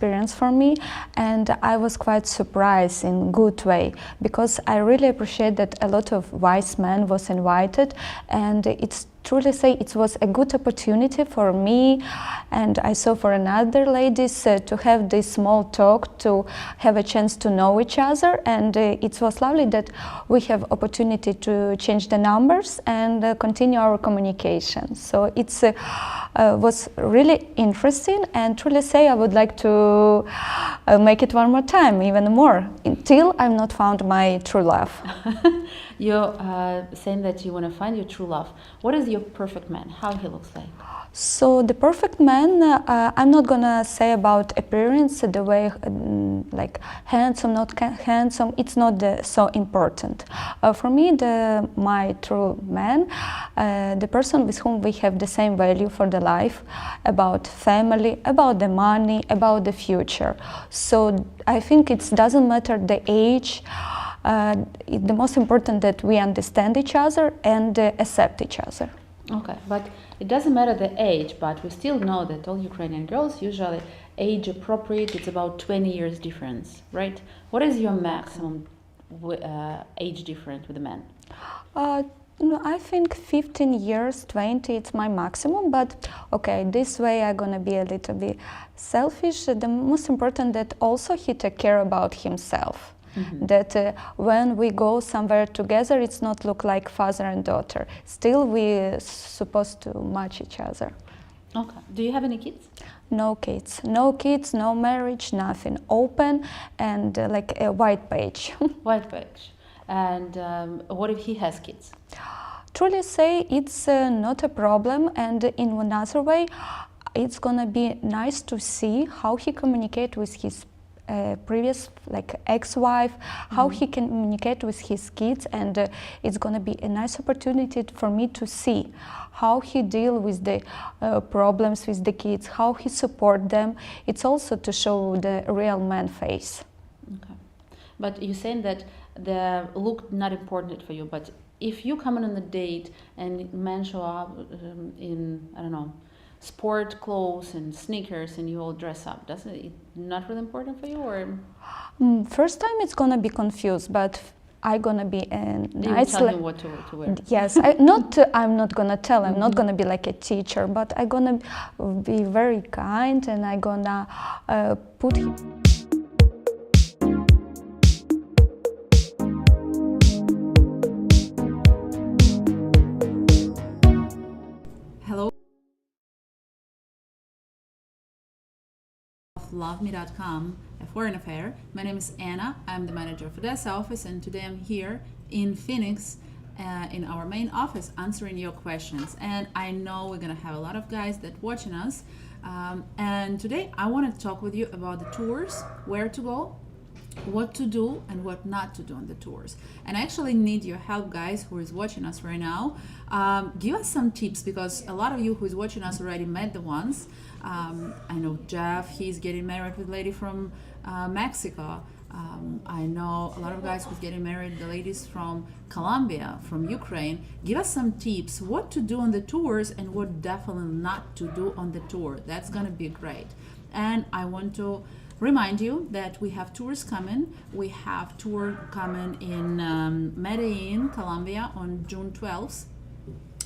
experience for me, and I was quite surprised in good way, because I really appreciate that a lot of wise men was invited, and it's truly say it was a good opportunity for me, and I saw for another ladies to have this small talk, to have a chance to know each other, and it was lovely that we have opportunity to change the numbers and continue our communication. So it's was really interesting, and truly say I would like to make it one more time, even more, until I'm not found my true love. You're saying that you want to find your true love. What is your perfect man? How he looks like? So the perfect man, I'm not gonna say about appearance, the way like handsome, not handsome. It's not so important. For me, my true man, the person with whom we have the same value for the life, about family, about the money, about the future. So I think it doesn't matter the age. The most important that we understand each other and accept each other. Okay, but it doesn't matter the age, but we still know that all Ukrainian girls usually age appropriate. It's about 20 years difference, right? What is your maximum age difference with the men? No, I think 15 years, 20, it's my maximum, but okay, this way I'm gonna be a little bit selfish. The most important that also he take care about himself. Mm-hmm. That when we go somewhere together, it's not look like father and daughter. Still, we're supposed to match each other. Okay. Do you have any kids? No kids. No kids, no marriage, nothing. Open and like a white page. White page. And what if he has kids? Truly say it's not a problem, and in another way, it's gonna be nice to see how he communicate with his previous like ex-wife, how he can communicate with his kids, and it's going to be a nice opportunity for me to see how he deal with the problems with the kids, how he support them. It's also to show the real man face. Okay, but you're saying that the look not important for you, but if you come on a date and men show up in, I don't know, sport clothes and sneakers, and you all dress up, doesn't it not really important for you? Or first time it's gonna be confused, but I'm gonna be nice. You tell him what to wear. Yes, I'm not gonna tell. I'm not gonna be like a teacher, but I'm gonna be very kind, and I'm gonna put him. loveme.com, a foreign affair. My name is Anna. I'm the manager of Odessa office, and today I'm here in Phoenix in our main office answering your questions. And I know we're gonna have a lot of guys that watching us, and today I want to talk with you about the tours, where to go, what to do and what not to do on the tours. And I actually need your help, guys, who is watching us right now. Give us some tips, because a lot of you who is watching us already met the ones. I know Jeff, he's getting married with a lady from Mexico. I know a lot of guys who's getting married, the ladies from Colombia, from Ukraine. Give us some tips, what to do on the tours and what definitely not to do on the tour. That's gonna be great. And I want to remind you that we have tours coming. We have tour coming in Medellin, Colombia on June 12th.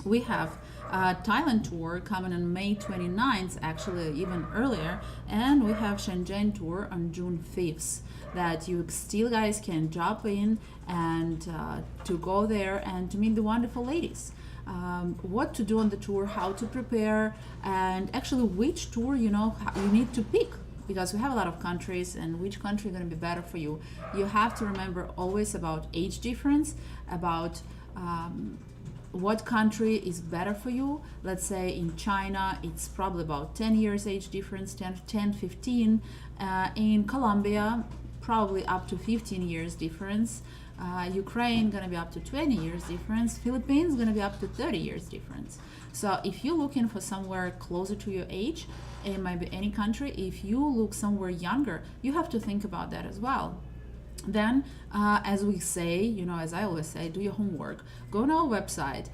We have a Thailand tour coming on May 29th, actually even earlier, and we have Shenzhen tour on June 5th that you still guys can drop in and to go there and to meet the wonderful ladies. What to do on the tour, how to prepare, and actually which tour you need to pick, because we have a lot of countries, and which country is going to be better for you. You have to remember always about age difference, about what country is better for you. Let's say in China, it's probably about 10 years age difference, 10, 15. In Colombia, probably up to 15 years difference. Ukraine gonna be up to 20 years difference. Philippines gonna be up to 30 years difference. So if you're looking for somewhere closer to your age, it might be any country. If you look somewhere younger, you have to think about that as well. Then, as we say, as I always say, do your homework. Go on our website.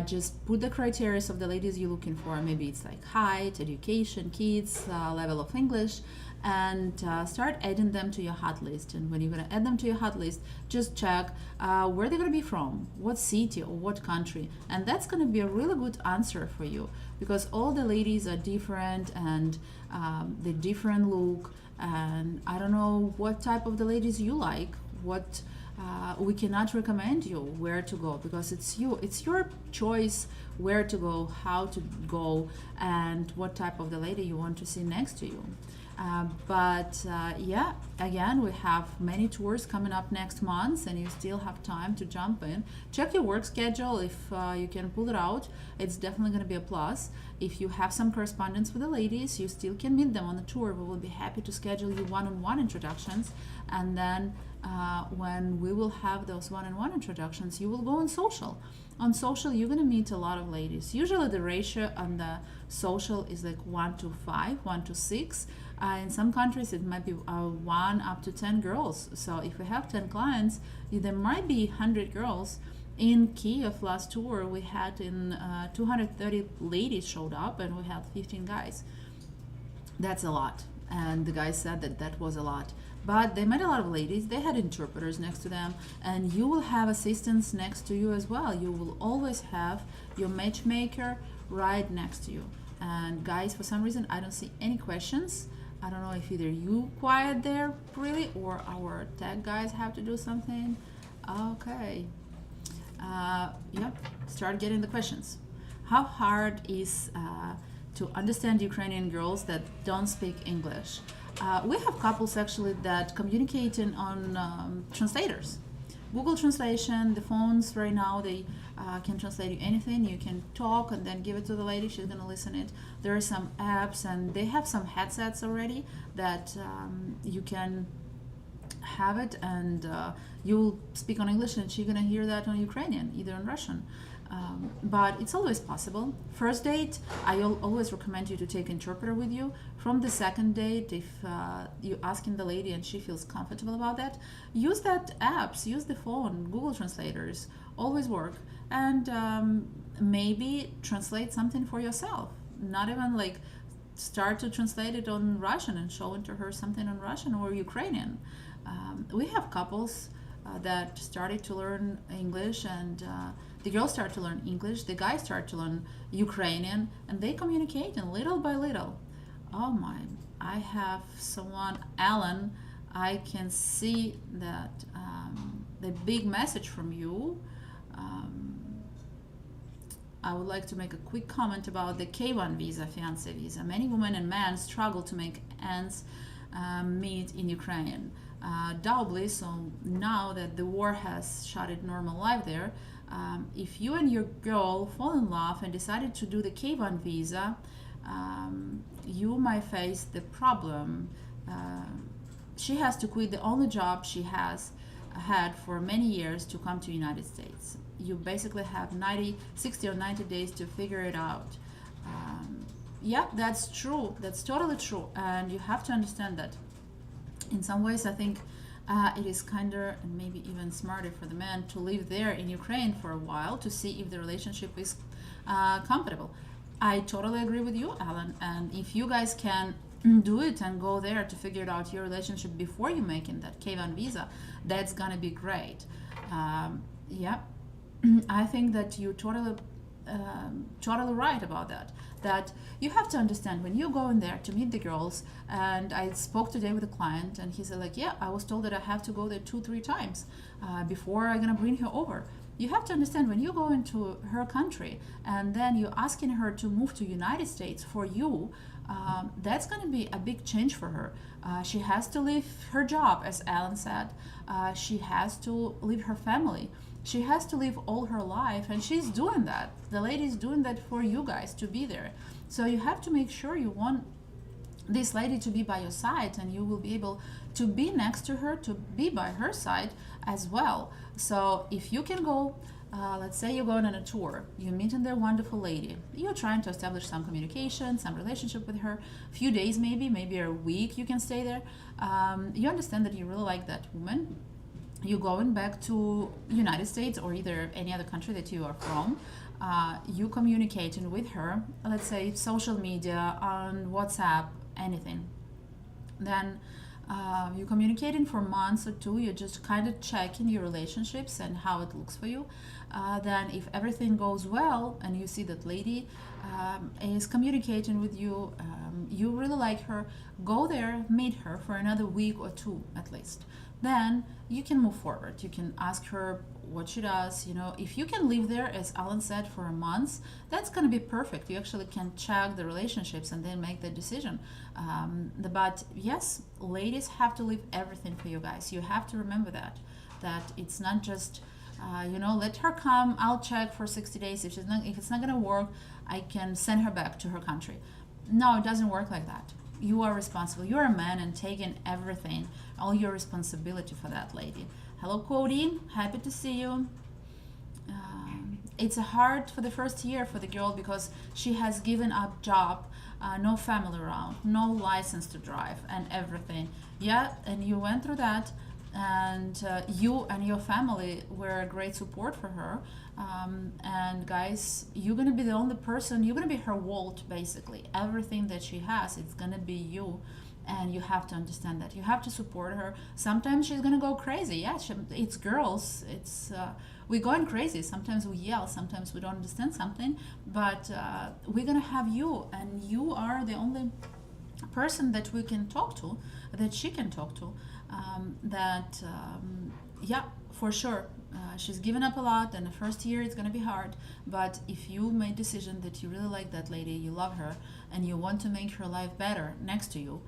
Just put the criteria of the ladies you're looking for. Maybe it's like height, education, kids, level of English, and start adding them to your hot list. And when you're going to add them to your hot list, just check where they're going to be from, what city or what country, and that's going to be a really good answer for you, because all the ladies are different, and the different look, and I don't know what type of the ladies you like. What we cannot recommend you where to go, because it's your choice where to go, how to go, and what type of the lady you want to see next to you. But yeah, again, we have many tours coming up next month, and you still have time to jump in. Check your work schedule. If you can pull it out, it's definitely going to be a plus. If you have some correspondence with the ladies, you still can meet them on the tour. We will be happy to schedule you one-on-one introductions, and then when we will have those one-on-one introductions, you will go on social. On social, you're going to meet a lot of ladies. Usually the ratio on the social is like 1:5, 1:6. In some countries, it might be 1 up to 10 girls. So if we have 10 clients, there might be 100 girls. In Kiev last tour, we had 230 ladies showed up, and we had 15 guys. That's a lot. And the guys said that that was a lot. But they met a lot of ladies. They had interpreters next to them, and you will have assistants next to you as well. You will always have your matchmaker right next to you. And guys, for some reason, I don't see any questions. I don't know if either you quiet there really, or our tech guys have to do something. Okay. Yep. Start getting the questions. How hard is to understand Ukrainian girls that don't speak English? We have couples actually that communicating on translators. Google Translation, the phones right now, they can translate you anything. You can talk and then give it to the lady, she's gonna listen it. There are some apps, and they have some headsets already that you can have it, and you'll speak on English and she's gonna hear that on Ukrainian, either on Russian. But it's always possible. First date, I always recommend you to take interpreter with you. From the second date, if you're asking the lady and she feels comfortable about that, use that apps, use the phone, Google translators, always work. And maybe translate something for yourself. Not even like start to translate it on Russian and show it to her something on Russian or Ukrainian. We have couples that started to learn English, and the girls start to learn English, the guys start to learn Ukrainian, and they communicate, and little by little. Oh my, I have someone, Alan, I can see that the big message from you. I would like to make a quick comment about the K1 visa, fiancé visa. Many women and men struggle to make ends meet in Ukraine. Doubly so now that the war has shuttered normal life there. If you and your girl fall in love and decided to do the K1 visa, you might face the problem. She has to quit the only job she has had for many years to come to United States. You basically have 60 or 90 days to figure it out. Yeah, that's true. That's totally true. And you have to understand that. In some ways, I think it is kinder and maybe even smarter for the man to live there in Ukraine for a while to see if the relationship is compatible. I totally agree with you, Alan. And if you guys can do it and go there to figure out your relationship before you making that K1 visa, that's gonna be great. Yeah, I think that you totally right about that. That you have to understand when you go in there to meet the girls. And I spoke today with a client, and he said like, yeah, I was told that I have to go there 2-3 times before I'm gonna bring her over. You have to understand when you go into her country and then you're asking her to move to United States for you, that's going to be a big change for her. She has to leave her job, as Alan said. She has to leave her family. She has to live all her life, and she's doing that. The lady's doing that for you guys to be there. So you have to make sure you want this lady to be by your side, and you will be able to be next to her, to be by her side as well. So if you can go, let's say you're going on a tour, you're meeting their wonderful lady, you're trying to establish some communication, some relationship with her, a few days maybe a week you can stay there. You understand that you really like that woman. You're going back to United States or either any other country that you are from. You communicating with her, let's say social media, on WhatsApp, anything. Then you're communicating for months or two. You're just kind of checking your relationships and how it looks for you. Then if everything goes well and you see that lady is communicating with you, you really like her, go there, meet her for another week or two at least. Then you can move forward. You can ask her what she does. You know, if you can live there, as Alan said, for a month, that's going to be perfect. You actually can check the relationships and then make the decision. But yes, ladies have to leave everything for you guys. You have to remember that it's not just let her come, I'll check for 60 days. If it's not going to work, I can send her back to her country. No, it doesn't work like that. You are responsible. You're a man and taking everything, all your responsibility for that lady. Hello, Cody. Happy to see you. It's hard for the first year for the girl because she has given up job, no family around, no license to drive and everything. Yeah, and you went through that, and you and your family were a great support for her. And guys, you're gonna be the only person, you're gonna be her world basically. Everything that she has, it's gonna be you. And you have to understand that. You have to support her. Sometimes she's gonna go crazy. Yeah, it's girls. We're going crazy. Sometimes we yell. Sometimes we don't understand something. But we're gonna have you, and you are the only person that we can talk to, that she can talk to. Yeah, for sure. She's given up a lot, and the first year it's gonna be hard. But if you made decision that you really like that lady, you love her, and you want to make her life better next to you,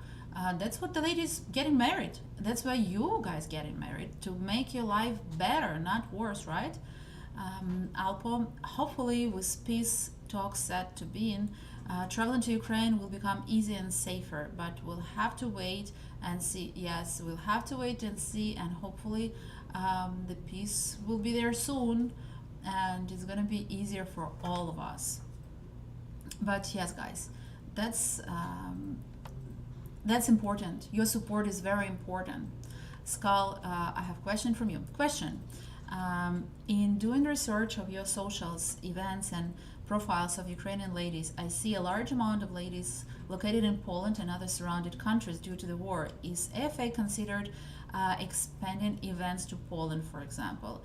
that's what the ladies getting married. That's why you guys getting married, to make your life better, not worse, right? Alpo, hopefully with peace talks set to begin, traveling to Ukraine will become easier and safer, but we'll have to wait and see. Yes, we'll have to wait and see, and hopefully the peace will be there soon, and it's gonna be easier for all of us. But yes, guys, that's important. Your support is very important. Skull, I have a question from you. Question. In doing research of your socials, events, and profiles of Ukrainian ladies, I see a large amount of ladies located in Poland and other surrounded countries due to the war. Is AFA considered expanding events to Poland, for example?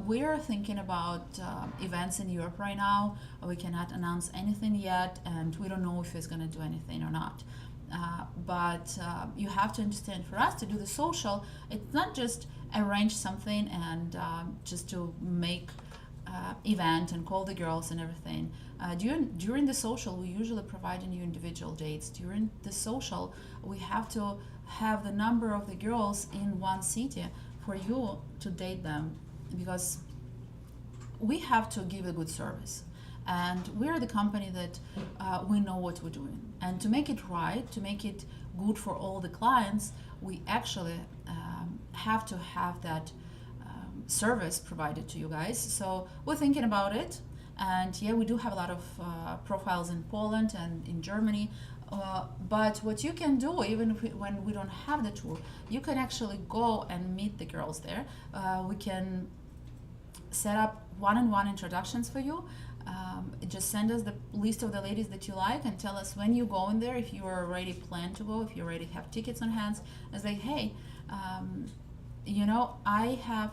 We're thinking about events in Europe right now. We cannot announce anything yet, and we don't know if it's going to do anything or not. But you have to understand, for us to do the social, it's not just arrange something and just to make event and call the girls and everything. During the social, we usually provide you individual dates. During the social, we have to have the number of the girls in one city for you to date them, because we have to give a good service. And we're the company that we know what we're doing. And to make it right, to make it good for all the clients, we actually have to have that service provided to you guys. So we're thinking about it. And yeah, we do have a lot of profiles in Poland and in Germany. But what you can do, even when we don't have the tour, you can actually go and meet the girls there. We can set up one-on-one introductions for you. Just send us the list of the ladies that you like and tell us when you go in there, if you are already planned to go, if you already have tickets on hands, and say, hey, I have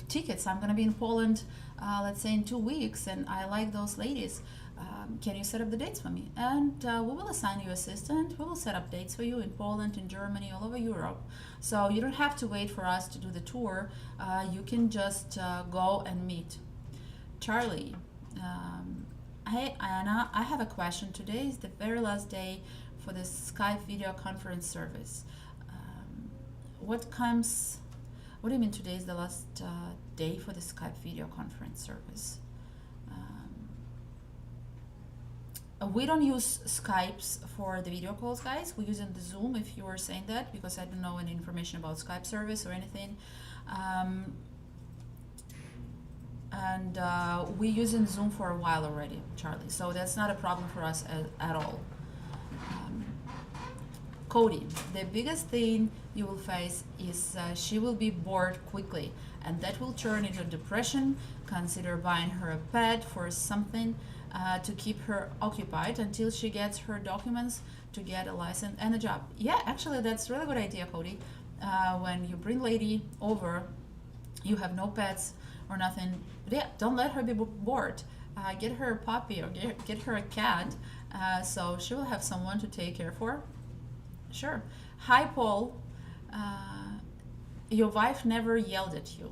tickets, I'm going to be in Poland, let's say in 2 weeks, and I like those ladies. Can you set up the dates for me? And we will assign you assistant. We will set up dates for you in Poland, in Germany, all over Europe. So you don't have to wait for us to do the tour. You can just go and meet. Charlie, hey Anna, I have a question. Today is the very last day for the Skype video conference service. What do you mean today is the last day for the Skype video conference service? We don't use Skypes for the video calls, guys. We're using the Zoom, if you were saying that, because I don't know any information about Skype service or anything. And we're using Zoom for a while already, Charlie, so that's not a problem for us at all. Cody, the biggest thing you will face is she will be bored quickly, and that will turn into depression. Consider buying her a pet for something. to keep her occupied until she gets her documents to get a license and a job. Yeah, actually, that's a really good idea, Cody. When you bring lady over, you have no pets or nothing. Yeah, don't let her be bored. Get her a puppy or get her a cat, so she will have someone to take care for. Sure. Hi, Paul. Your wife never yelled at you.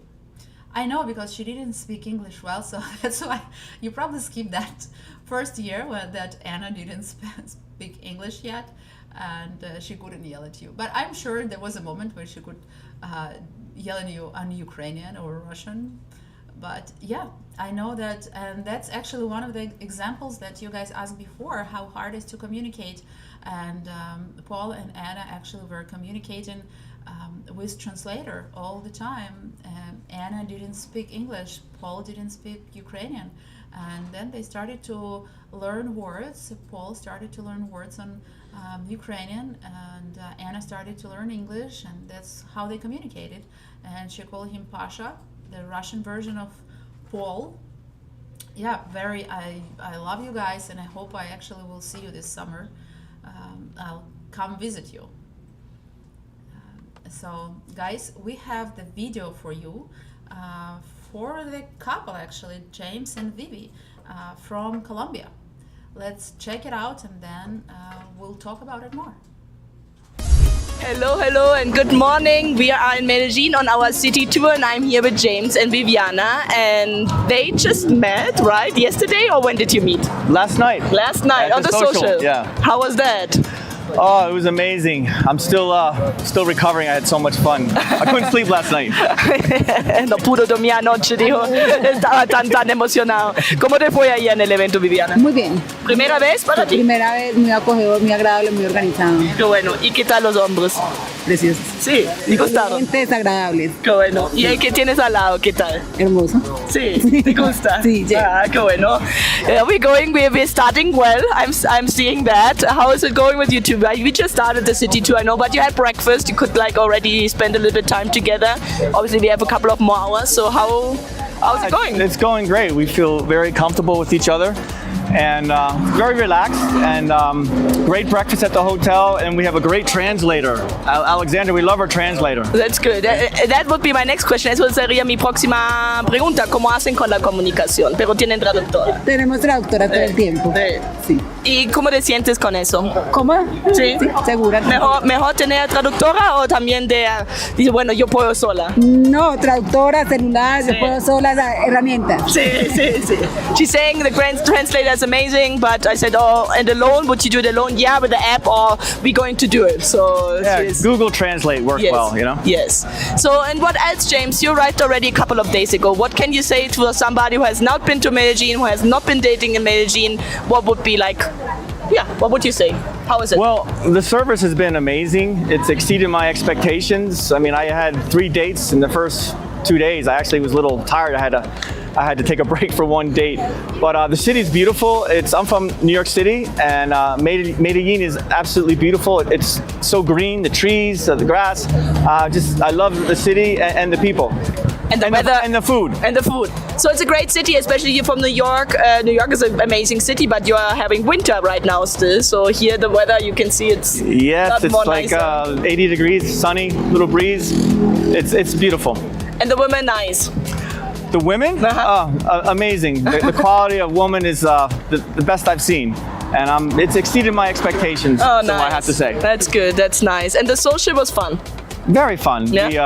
I know, because she didn't speak English well, so that's why you probably skipped that first year that Anna didn't speak English yet, and she couldn't yell at you. But I'm sure there was a moment where she could yell at you on Ukrainian or Russian. But yeah, I know that, and that's actually one of the examples that you guys asked before, how hard it is to communicate. And Paul and Anna actually were communicating with translator all the time. Anna didn't speak English, Paul didn't speak Ukrainian, and then they started to learn words. Paul started to learn words on Ukrainian, and Anna started to learn English, and that's how they communicated. And she called him Pasha, the Russian version of Paul. Yeah, I love you guys, and I hope I actually will see you this summer. I'll come visit you. So guys, we have the video for you, for the couple actually, James and Vivi, from Colombia. Let's check it out, and then we'll talk about it more. Hello, and good morning. We are in Medellin on our city tour, and I'm here with James and Viviana, and they just met, right? Yesterday, or when did you meet? Last night. Last night on the social. Yeah. How was that? Oh, it was amazing. I'm still recovering. I had so much fun. I couldn't sleep last night. No pudo dormir anoche, dijo. Estaba tan emocionado. ¿Cómo te fue ahí en el evento, Viviana? Muy bien. ¿Primera vez para ti? Primera vez, muy acogedor, muy agradable, muy organizado. Qué bueno. ¿Y qué tal los hombres? Precioso. Sí, ¿te gustaron? Gente agradables. Qué bueno. ¿Y el que tienes al lado, qué tal? Hermoso. Sí, ¿te gusta? Sí, yeah. Ah, qué bueno. We're starting well. I'm seeing that. How is it going with you two? We just started the city tour, I know, but you had breakfast. You could already spend a little bit of time together. Obviously, we have a couple of more hours. So how's it going? It's going great. We feel very comfortable with each other, and very relaxed, and great breakfast at the hotel, and we have a great translator. Alexander, we love our translator. That's good. That would be my next question. Eso sería mi próxima pregunta. ¿Cómo hacen con la comunicación? Pero tienen traductora. Tenemos traductora todo el tiempo. Sí. ¿Y cómo te sientes con eso? ¿Cómo? Sí. Sí, segura. ¿Mejor tener traductora o también dice, bueno, yo puedo sola? No, traductora, celular, yo puedo sola, herramientas. Sí. She's saying the translator is amazing, but I said, and alone, would you do it alone? Yeah, with the app, or we going to do it? So yeah, Google Translate works well, you know? Yes. So, and what else, James? You arrived already a couple of days ago. What can you say to somebody who has not been to Medellin, who has not been dating in Medellin? What would be like, what would you say? How is it? Well, the service has been amazing. It's exceeded my expectations. I mean, I had 3 dates in the first 2 days. I actually was a little tired. I had to take a break for one date. But the city is beautiful. I'm from New York City, and Medellin is absolutely beautiful. It's so green, the trees, the grass. I love the city and the people. And the weather. And the food. And the food. So it's a great city, especially you're from New York. New York is an amazing city, but you are having winter right now still. So here the weather, you can see it's like 80 degrees, sunny, little breeze. It's beautiful. And the women nice. The women? Amazing. The quality of woman is the best I've seen. And it's exceeded my expectations, nice. So I have to say. That's good, that's nice. And the social was fun. Very fun. Yeah. We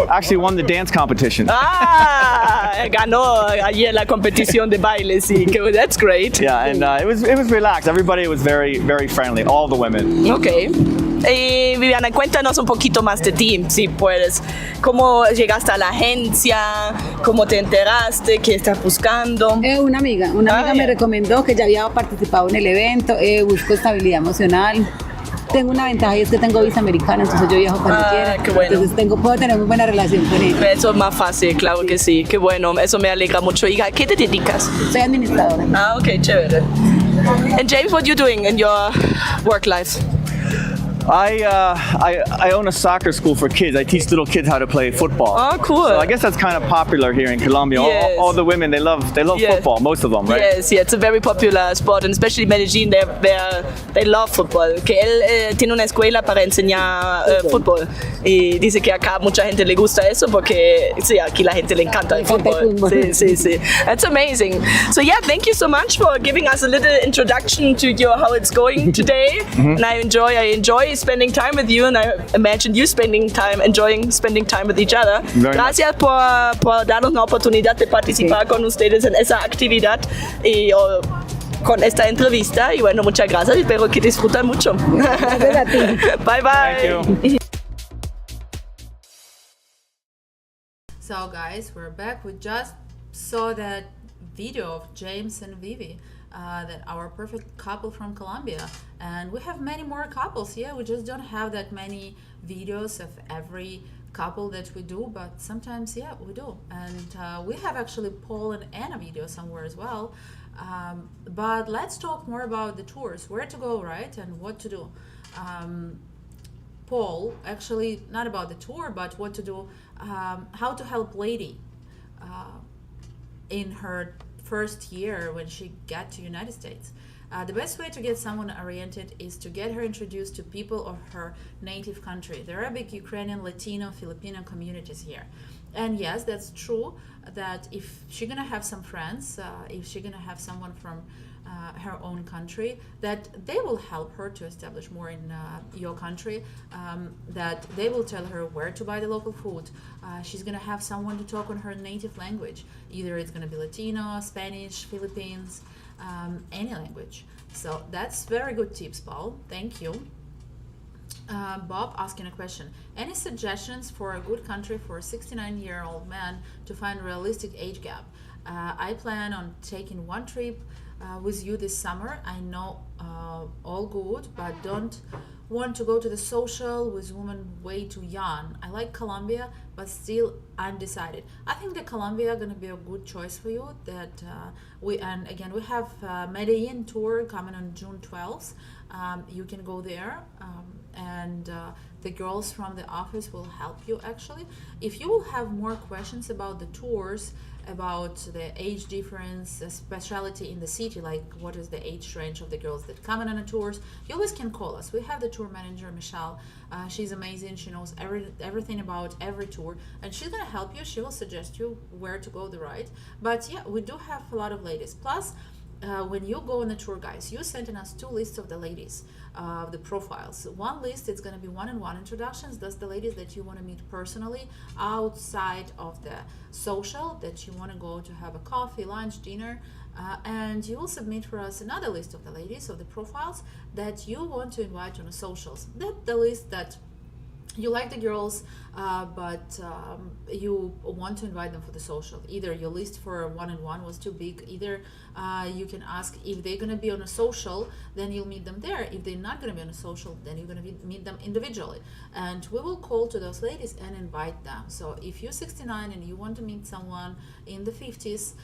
actually won the dance competition. Ganó ayer la competición de baile, sí. That's great. Yeah, and it was relaxed. Everybody was very, very friendly, all the women. Okay. Viviana, cuéntanos un poquito más de ti, si puedes. ¿Cómo llegaste a la agencia? ¿Cómo te enteraste? ¿Qué estás buscando? Una amiga me recomendó que ya había participado en el evento. Busco estabilidad emocional. Tengo una ventaja y es que tengo visa americana, entonces yo viajo cuando quiera. Qué bueno. Entonces puedo tener muy buena relación con ella. Eso es más fácil, claro que sí. Qué bueno, eso me alegra mucho. ¿Y a qué te dedicas? Soy administradora. Ok, chévere. And James, what are you doing in your work life? I own a soccer school for kids. I teach little kids how to play football. Oh, cool. So I guess that's kind of popular here in Colombia. Yes. All the women, they love Yeah. football, most of them, right? Yes, yeah, it's a very popular sport, and especially Medellin, they love football. Que él tiene una escuela para enseñar fútbol y dice que acá mucha gente le gusta eso porque sí, aquí la gente le encanta el fútbol. Sí, sí, sí. That's amazing. So yeah, thank you so much for giving us a little introduction to how it's going today. And I enjoy spending time with you, and I imagine you enjoying spending time with each other. Very Gracias por darnos la oportunidad de participar con ustedes en esa actividad y con esta entrevista. Y bueno, muchas gracias. Espero que disfrutan mucho. Gracias a ti. Bye bye. Thank you. So guys, we're back. We just saw that video of James and Vivi, that our perfect couple from Colombia, and we have many more couples. Yeah, we just don't have that many videos of every couple that we do, but sometimes, yeah, we do. And we have actually Paul and Anna video somewhere as well. But let's talk more about the tours, where to go, right, and what to do. Paul, actually not about the tour, but what to do, how to help lady in her first year when she got to United States. The best way to get someone oriented is to get her introduced to people of her native country. There are big Ukrainian, Latino, Filipino communities here. And yes, that's true that if she's gonna have some friends, if she's gonna have someone from her own country, that they will help her to establish more in your country, that they will tell her where to buy the local food. She's gonna have someone to talk on her native language. Either it's gonna be Latino, Spanish, Philippines, any language. So that's very good tips, Paul. Thank you. Bob asking a question. Any suggestions for a good country for a 69-year-old man to find realistic age gap? I plan on taking one trip with you this summer. I know all good, but don't want to go to the social with women way too young. I like Colombia, but still undecided. I think that Colombia gonna be a good choice for you. That we have Medellin tour coming on June 12th. You can go there, and the girls from the office will help you. Actually, if you will have more questions about the tours, about the age difference, speciality in the city, like what is the age range of the girls that come on the tours, you always can call us. We have the tour manager, Michelle. She's amazing. She knows everything about every tour, and she's gonna help you. She will suggest you where to go the right. But yeah, we do have a lot of ladies. Plus, when you go on the tour, guys, you sent in us 2 lists of the ladies, the profiles. One list is going to be one-on-one introductions. That's the ladies that you want to meet personally outside of the social, that you want to go to have a coffee, lunch, dinner, and you will submit for us another list of the ladies, of the profiles that you want to invite on the socials. That's the list that you like the girls, but you want to invite them for the social. Either your list for one-on-one was too big, either you can ask if they're going to be on a social, then you'll meet them there. If they're not going to be on a social, then you're going to meet them individually. And we will call to those ladies and invite them. So if you're 69 and you want to meet someone in the 50s,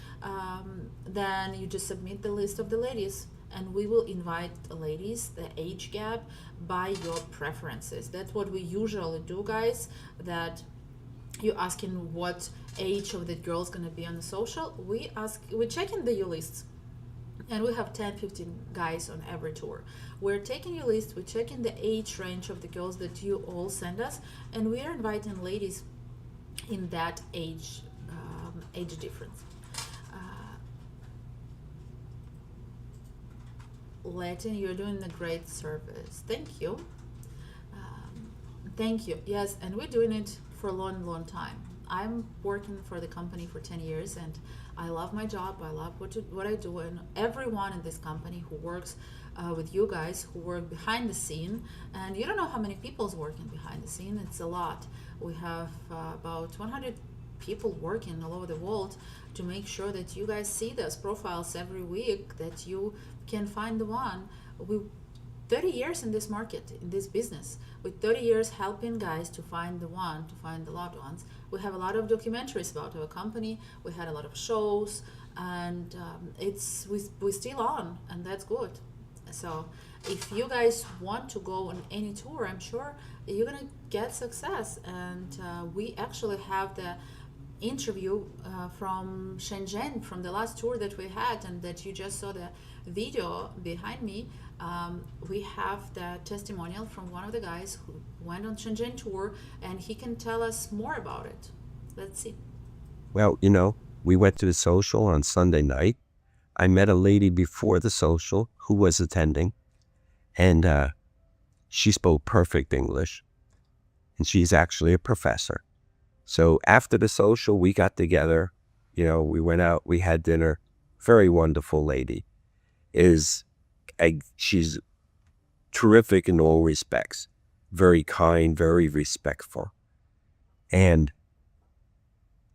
then you just submit the list of the ladies, and we will invite the ladies, the age gap, by your preferences. That's what we usually do, guys, that you're asking what age of the girl's gonna be on the social. We check in the U lists, and we have 10-15 guys on every tour. We're taking your list, we're checking the age range of the girls that you all send us, and we are inviting ladies in that age difference. Latin, you're doing a great service. Thank you. Thank you. Yes, and we're doing it for a long time. I'm working for the company for 10 years, and I love my job. I love what I do, and everyone in this company who works with you guys, who work behind the scene, and you don't know how many people's working behind the scene. It's a lot. We have about 100 people working all over the world to make sure that you guys see those profiles every week, that you can find the one. We 30 years in this market, in this business, with 30 years helping guys to find the one, to find the loved ones. We have a lot of documentaries about our company. We had a lot of shows, and we're still on, and that's good. So, if you guys want to go on any tour, I'm sure you're gonna get success. And we actually have the interview from Shenzhen, from the last tour that we had, and that you just saw the video behind me. We have the testimonial from one of the guys who went on Shenzhen tour, and he can tell us more about it. Let's see. Well, we went to the social on Sunday night. I met a lady before the social who was attending, and she spoke perfect English, and she's actually a professor. So after the social, we got together, we went out, we had dinner. Very wonderful lady. She's terrific in all respects. Very kind, very respectful. And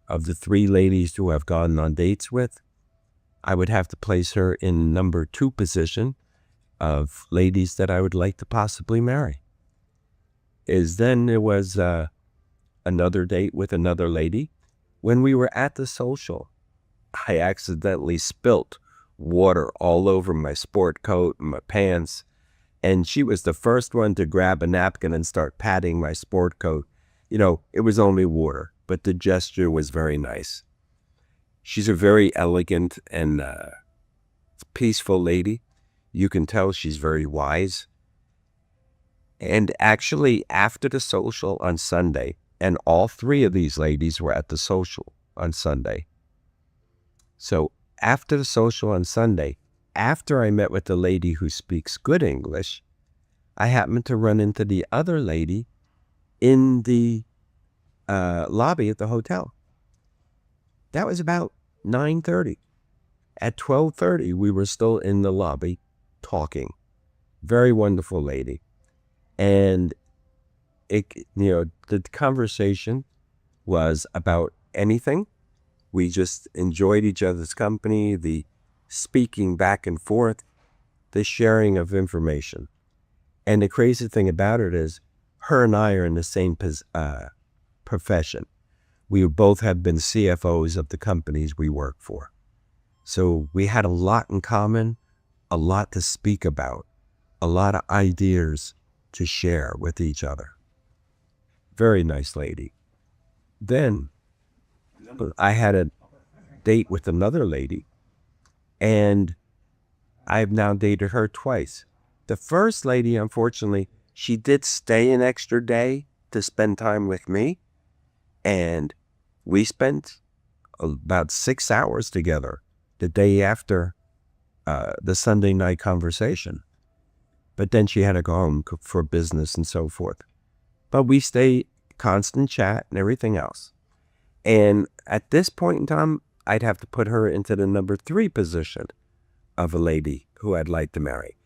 of the 3 ladies who I've gone on dates with, I would have to place her in number 2 position of ladies that I would like to possibly marry. Then there was another date with another lady. When we were at the social, I accidentally spilt water all over my sport coat and my pants, and she was the first one to grab a napkin and start patting my sport coat. It was only water, but the gesture was very nice. She's a very elegant and peaceful lady. You can tell she's very wise. And actually, after the social on Sunday, and all 3 of these ladies were at the social on Sunday. So after the social on Sunday, after I met with the lady who speaks good English, I happened to run into the other lady in the lobby at the hotel. That was about 9:30. At 12:30, we were still in the lobby talking. Very wonderful lady. And the conversation was about anything. We just enjoyed each other's company, the speaking back and forth, the sharing of information. And the crazy thing about it is, her and I are in the same profession. We both have been CFOs of the companies we work for. So we had a lot in common, a lot to speak about, a lot of ideas to share with each other. Very nice lady. Then I had a date with another lady, and I've now dated her twice. The first lady, unfortunately, she did stay an extra day to spend time with me, and we spent about 6 hours together the day after the Sunday night conversation. But then she had to go home for business and so forth. But we stay constant chat and everything else. And at this point in time, I'd have to put her into the number 3 position of a lady who I'd like to marry.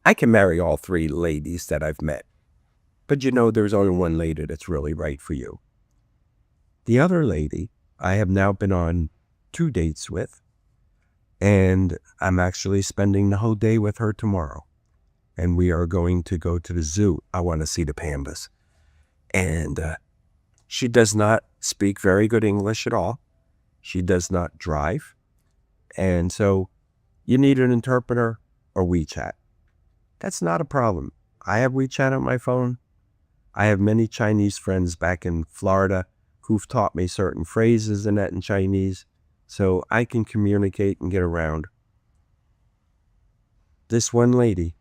I can marry all 3 ladies that I've met. But there's only one lady that's really right for you. The other lady I have now been on 2 dates with, and I'm actually spending the whole day with her tomorrow. And we are going to go to the zoo. I want to see the pandas. And she does not speak very good English at all. She does not drive. And so you need an interpreter or WeChat. That's not a problem. I have WeChat on my phone. I have many Chinese friends back in Florida who've taught me certain phrases in that in Chinese, so I can communicate and get around. This one lady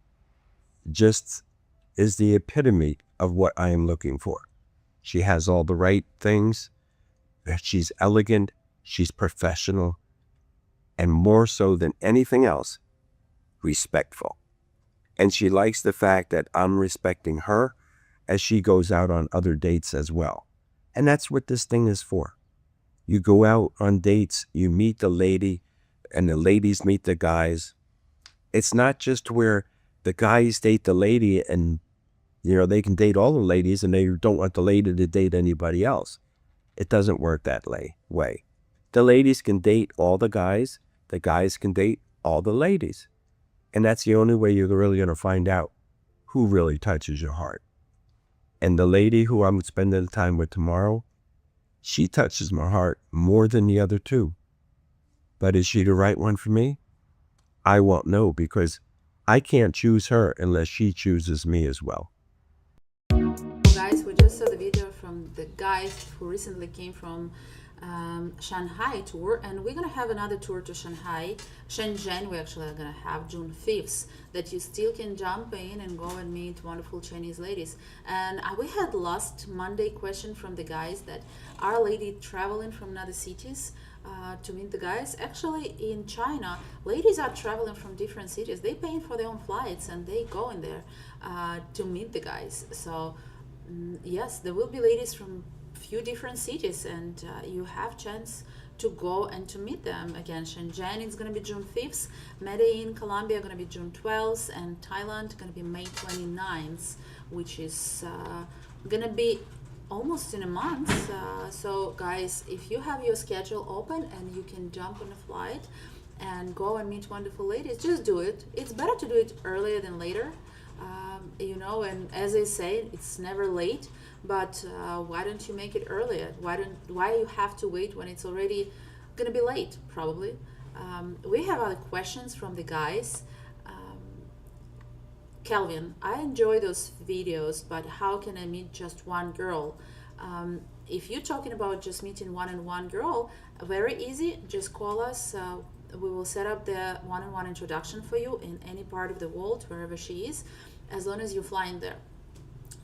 just is the epitome of what I am looking for. She has all the right things. She's elegant. She's professional. And more so than anything else, respectful. And she likes the fact that I'm respecting her as she goes out on other dates as well. And that's what this thing is for. You go out on dates, you meet the lady, and the ladies meet the guys. It's not just where the guys date the lady and, they can date all the ladies and they don't want the lady to date anybody else. It doesn't work that way. The ladies can date all the guys can date all the ladies. And that's the only way you're really going to find out who really touches your heart. And the lady who I'm spending the time with tomorrow, she touches my heart more than the other 2. But is she the right one for me? I won't know, because I can't choose her unless she chooses me as well. Guys, we just saw the video from the guys who recently came from Shanghai tour, and we're gonna have another tour to Shanghai, Shenzhen. We actually are gonna have June 5th, that you still can jump in and go and meet wonderful Chinese ladies. And we had last Monday question from the guys that are lady traveling from other cities to meet the guys. Actually, in China, ladies are traveling from different cities. They paying for their own flights and they go in there to meet the guys. So yes, there will be ladies from few different cities, and you have chance to go and to meet them. Again, Shenzhen is going to be June 5th, Medellin, Colombia going to be June 12th, and Thailand going to be May 29th, which is going to be almost in a month. So guys, if you have your schedule open and you can jump on a flight and go and meet wonderful ladies, just do it. It's better to do it earlier than later. You know, and as I say, it's never late, but why don't you make it earlier? Why you have to wait when it's already gonna be late? Probably. We have other questions from the guys. Calvin, I enjoy those videos, but how can I meet just one girl? If you're talking about just meeting one-on-one girl, very easy, just call us. We will set up the one-on-one introduction for you in any part of the world, wherever she is, as long as you're flying there.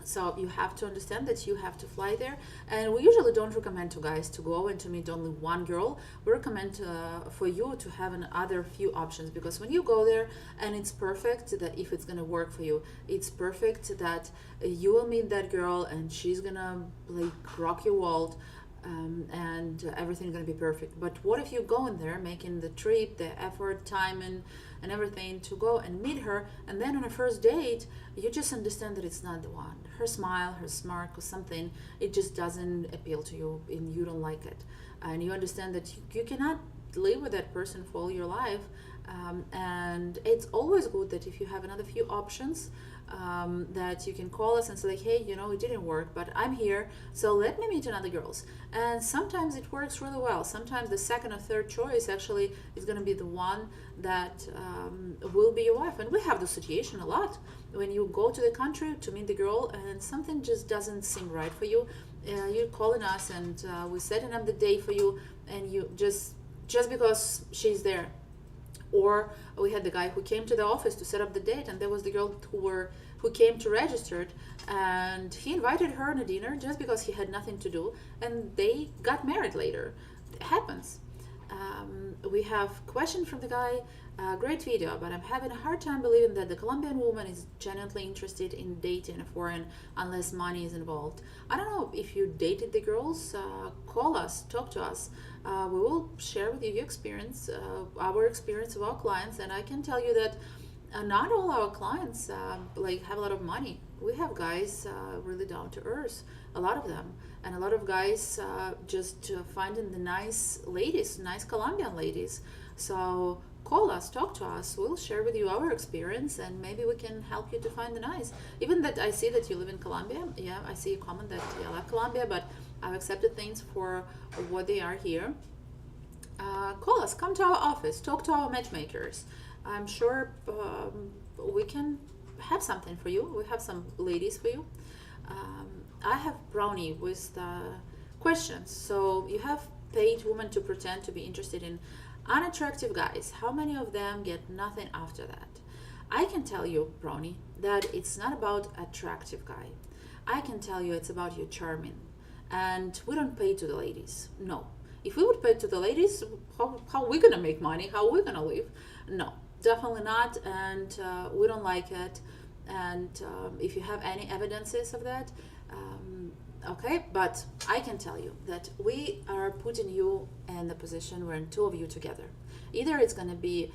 So you have to understand that you have to fly there, and we usually don't recommend to guys to go and to meet only one girl. We recommend for you to have another few options, because when you go there and it's perfect that if it's gonna work for you, it's perfect that you will meet that girl and she's gonna like rock your world. And everything's gonna be perfect. But what if you go in there making the trip, the effort, time, and everything to go and meet her, and then on a first date you just understand that it's not the one. Her smile, her smirk, or something, it just doesn't appeal to you and you don't like it, and you understand that you cannot live with that person for all your life. And it's always good that if you have another few options, that you can call us and say like, hey, you know, it didn't work, but I'm here, so let me meet another girls. And sometimes it works really well. Sometimes the second or third choice actually is going to be the one that will be your wife. And we have the situation a lot when you go to the country to meet the girl and something just doesn't seem right for you. You're calling us and we're setting up the day for you, and you just because she's there. Or we had the guy who came to the office to set up the date, and there was the girl who came to register it, and he invited her on a dinner just because he had nothing to do, and they got married later. It happens. We have question from the guy. Great video, but I'm having a hard time believing that the Colombian woman is genuinely interested in dating a foreign unless money is involved. I don't know if you dated the girls. Call us, talk to us. We will share with you your experience, our experience of our clients, and I can tell you that not all our clients like have a lot of money. We have guys really down to earth, a lot of them, and a lot of guys just finding the nice ladies, nice Colombian ladies. So call us, talk to us. We'll share with you our experience, and maybe we can help you to find the nice. Even that I see that you live in Colombia. Yeah, I see a comment that you like Colombia, but I've accepted things for what they are here. Call us, come to our office, talk to our matchmakers. I'm sure we can have something for you. We have some ladies for you. I have Brownie with the questions. So you have paid women to pretend to be interested in unattractive guys. How many of them get nothing after that? I can tell you, Brownie, that it's not about attractive guy. I can tell you it's about you charming. And we don't pay to the ladies. No. If we would pay to the ladies, how are we gonna make money? How are we gonna live? No, definitely not. And we don't like it. And if you have any evidences of that, okay, but I can tell you that we are putting you in the position where two of you together. Either it's going to be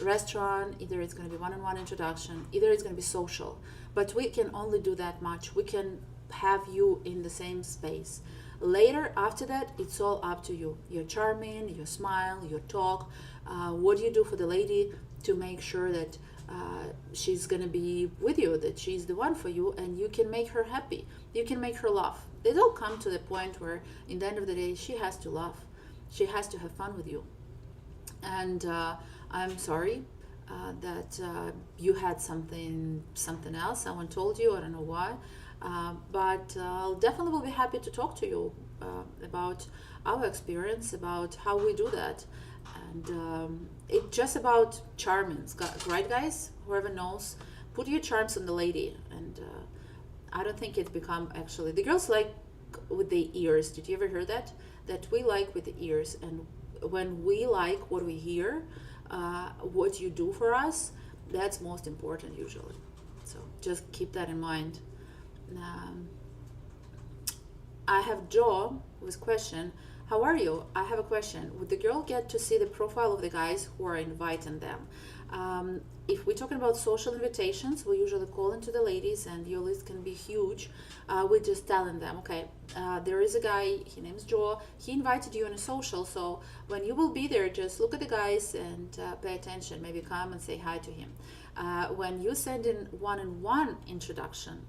restaurant, either it's going to be one-on-one introduction, either it's going to be social. But we can only do that much. We can have you in the same space. Later, after that, it's all up to you. Your charming, your smile, your talk. What do you do for the lady to make sure that she's gonna be with you, that she's the one for you, and you can make her happy, you can make her laugh. It all come to the point where in the end of the day she has to laugh, she has to have fun with you. And I'm sorry, that you had something else, someone told you, I don't know why, but I'll definitely will be happy to talk to you about our experience, about how we do that. And it's just about charming, right guys? Whoever knows, put your charms on the lady. And I don't think it become, actually, the girls like with the ears. Did you ever hear that? That we like with the ears. And when we like what we hear, what you do for us, that's most important usually. So just keep that in mind. I have Joe with question. How are you? I have a question. Would the girl get to see the profile of the guys who are inviting them? If we're talking about social invitations, we usually call into the ladies, and your list can be huge. We're just telling them, okay, there is a guy, his name's Joe, he invited you on a social, so when you will be there, just look at the guys and pay attention, maybe come and say hi to him. When you send in one-on-one introduction,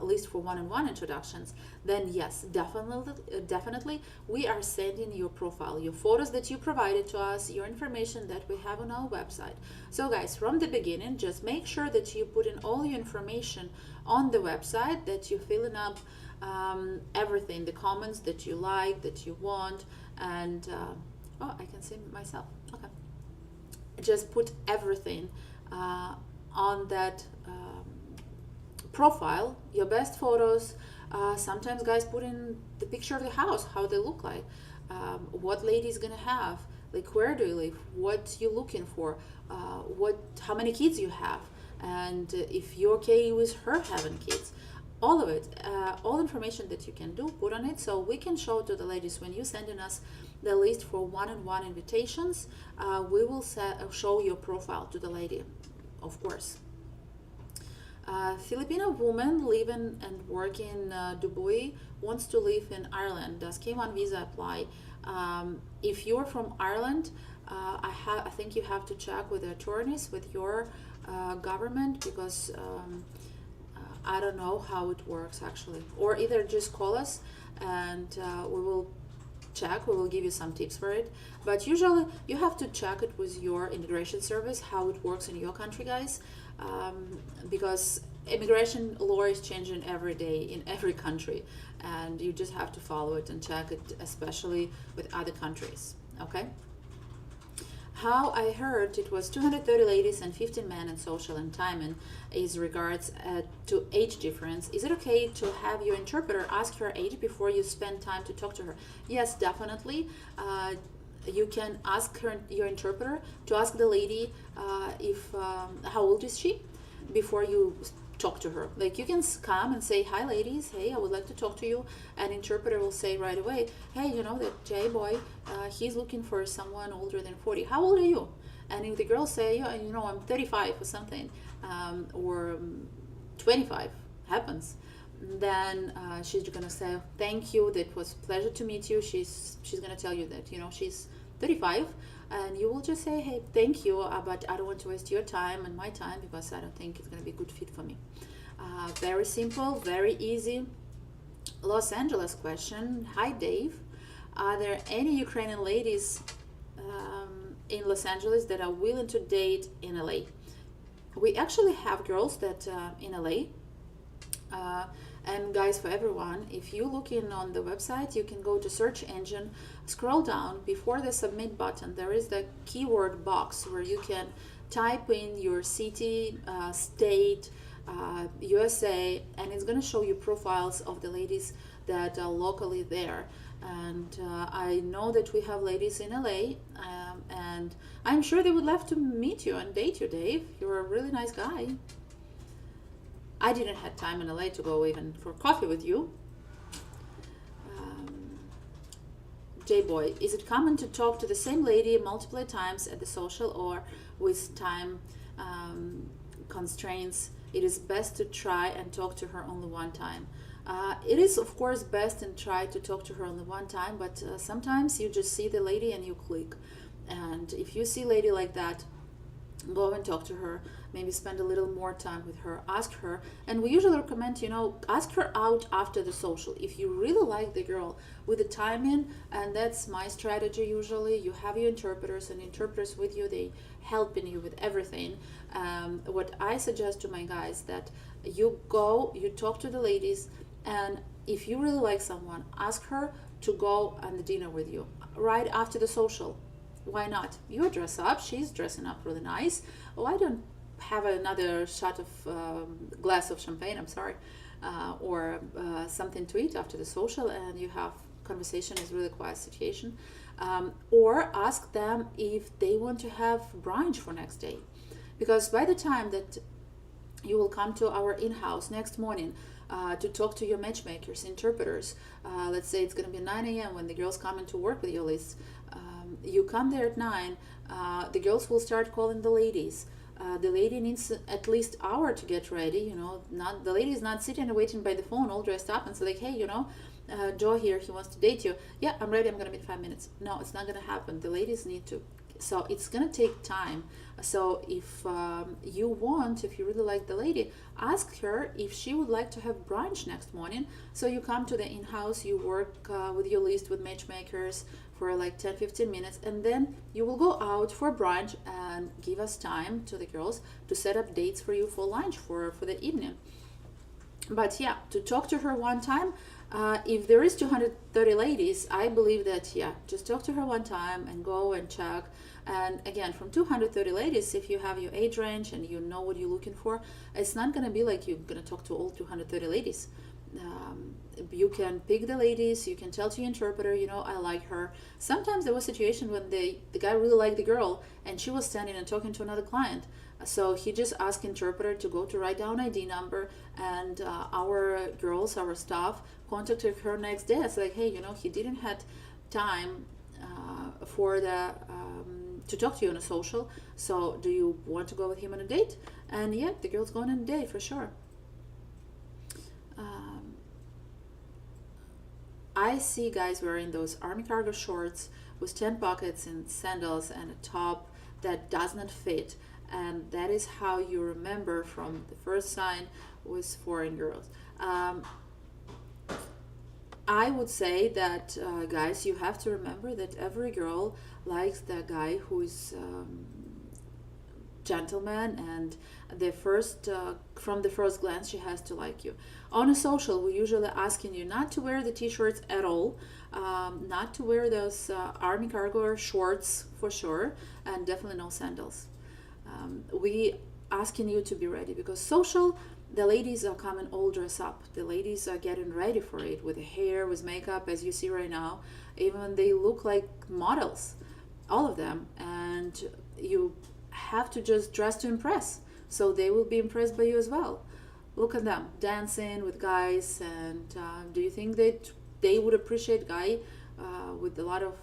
list for one-on-one introductions, then yes, definitely, we are sending your profile, your photos that you provided to us, your information that we have on our website. So guys, from the beginning, just make sure that you put in all your information on the website, that you're filling up everything, the comments that you like, that you want, and oh, I can see myself. Okay, just put everything on that profile, your best photos. Sometimes guys put in the picture of the house, how they look like, what lady is gonna have, like where do you live, what you looking for, how many kids you have, and if you're okay with her having kids. All of it, all information that you can do, put on it, so we can show to the ladies when you sending us the list for one-on-one invitations. We will show your profile to the lady, of course. Filipino woman living and working in Dubai wants to live in Ireland. Does K1 visa apply? If you're from Ireland, I think you have to check with the attorneys, with your government, because I don't know how it works actually. Or either just call us and we will check, we will give you some tips for it. But usually you have to check it with your immigration service, how it works in your country, guys, because immigration law is changing every day in every country, and you just have to follow it and check it, especially with other countries, okay? How I heard it was 230 ladies and 15 men in social and timing is regards to age difference. Is it okay to have your interpreter ask her age before you spend time to talk to her? Yes, definitely. You can ask your interpreter to ask the lady how old is she before you talk to her. Like you can come and say, hi ladies, hey, I would like to talk to you, and interpreter will say right away, hey, you know that J boy, he's looking for someone older than 40. How old are you? And if the girl say, you know, I'm 35 or something, or 25, happens, then she's gonna say, thank you, that was a pleasure to meet you. She's gonna tell you that, you know, she's 35, and you will just say, hey, thank you, but I don't want to waste your time and my time, because I don't think it's going to be a good fit for me. Very simple, very easy. Los Angeles question. Hi Dave, are there any Ukrainian ladies in Los Angeles that are willing to date in LA? We actually have girls that in LA, and guys, for everyone, if you look in on the website, you can go to search engine, scroll down before the submit button. There is the keyword box where you can type in your city, state, USA, and it's going to show you profiles of the ladies that are locally there. And I know that we have ladies in LA, and I'm sure they would love to meet you and date you, Dave. You're a really nice guy. I didn't have time in LA to go even for coffee with you. J-Boy, is it common to talk to the same lady multiple times at the social, or with time constraints, it is best to try and talk to her only one time? It is, of course, best and try to talk to her only one time, but sometimes you just see the lady and you click. And if you see a lady like that, Go and talk to her, maybe spend a little more time with her, ask her. And we usually recommend, ask her out after the social if you really like the girl with the timing. And that's my strategy. Usually you have your interpreters and interpreters with you, they helping you with everything. What I suggest to my guys, that you talk to the ladies, and if you really like someone, ask her to go on the dinner with you right after the social. Why not? You dress up, she's dressing up really nice. Why don't have another shot of glass of champagne, I'm sorry, or something to eat after the social, and you have conversation. Is really quiet situation. Or ask them if they want to have brunch for next day, because by the time that you will come to our in-house next morning to talk to your matchmakers, interpreters, let's say it's going to be 9 a.m. when the girls come in to work with your list. You come there at 9, the girls will start calling the ladies. The lady needs at least hour to get ready, not the lady is not sitting and waiting by the phone all dressed up and say like, hey, Joe here, he wants to date you. Yeah, I'm ready, I'm gonna be in 5 minutes. No, it's not gonna happen. The ladies need to. So it's gonna take time. So if you really like the lady, ask her if she would like to have brunch next morning. So you come to the in-house, you work with your list with matchmakers for like 10-15 minutes, and then you will go out for brunch and give us time to the girls to set up dates for you for lunch for the evening. But yeah, to talk to her one time, if there is 230 ladies, I believe that, just talk to her one time and go and check. And again, from 230 ladies, if you have your age range and you know what you're looking for, it's not going to be like you're going to talk to all 230 ladies. You can pick the ladies, you can tell to your interpreter, I like her. Sometimes there was a situation when the guy really liked the girl and she was standing and talking to another client. So he just asked interpreter to go to write down ID number, and our girls, our staff, contacted her next day. It's like, hey, he didn't have time to talk to you on a social, so do you want to go with him on a date? And yeah, the girl's going on a date for sure. I see guys wearing those army cargo shorts with 10 pockets and sandals and a top that does not fit, and that is how you remember from the first sign with foreign girls. I would say that guys, you have to remember that every girl likes the guy who is gentleman, and from the first glance she has to like you. On a social, we're usually asking you not to wear the t-shirts at all, not to wear those army cargo shorts for sure, and definitely no sandals. We asking you to be ready, because social, the ladies are coming all dressed up. The ladies are getting ready for it with hair, with makeup, as you see right now. Even they look like models, all of them, and you have to just dress to impress, so they will be impressed by you as well. Look at them dancing with guys, and do you think that they would appreciate guy with a lot of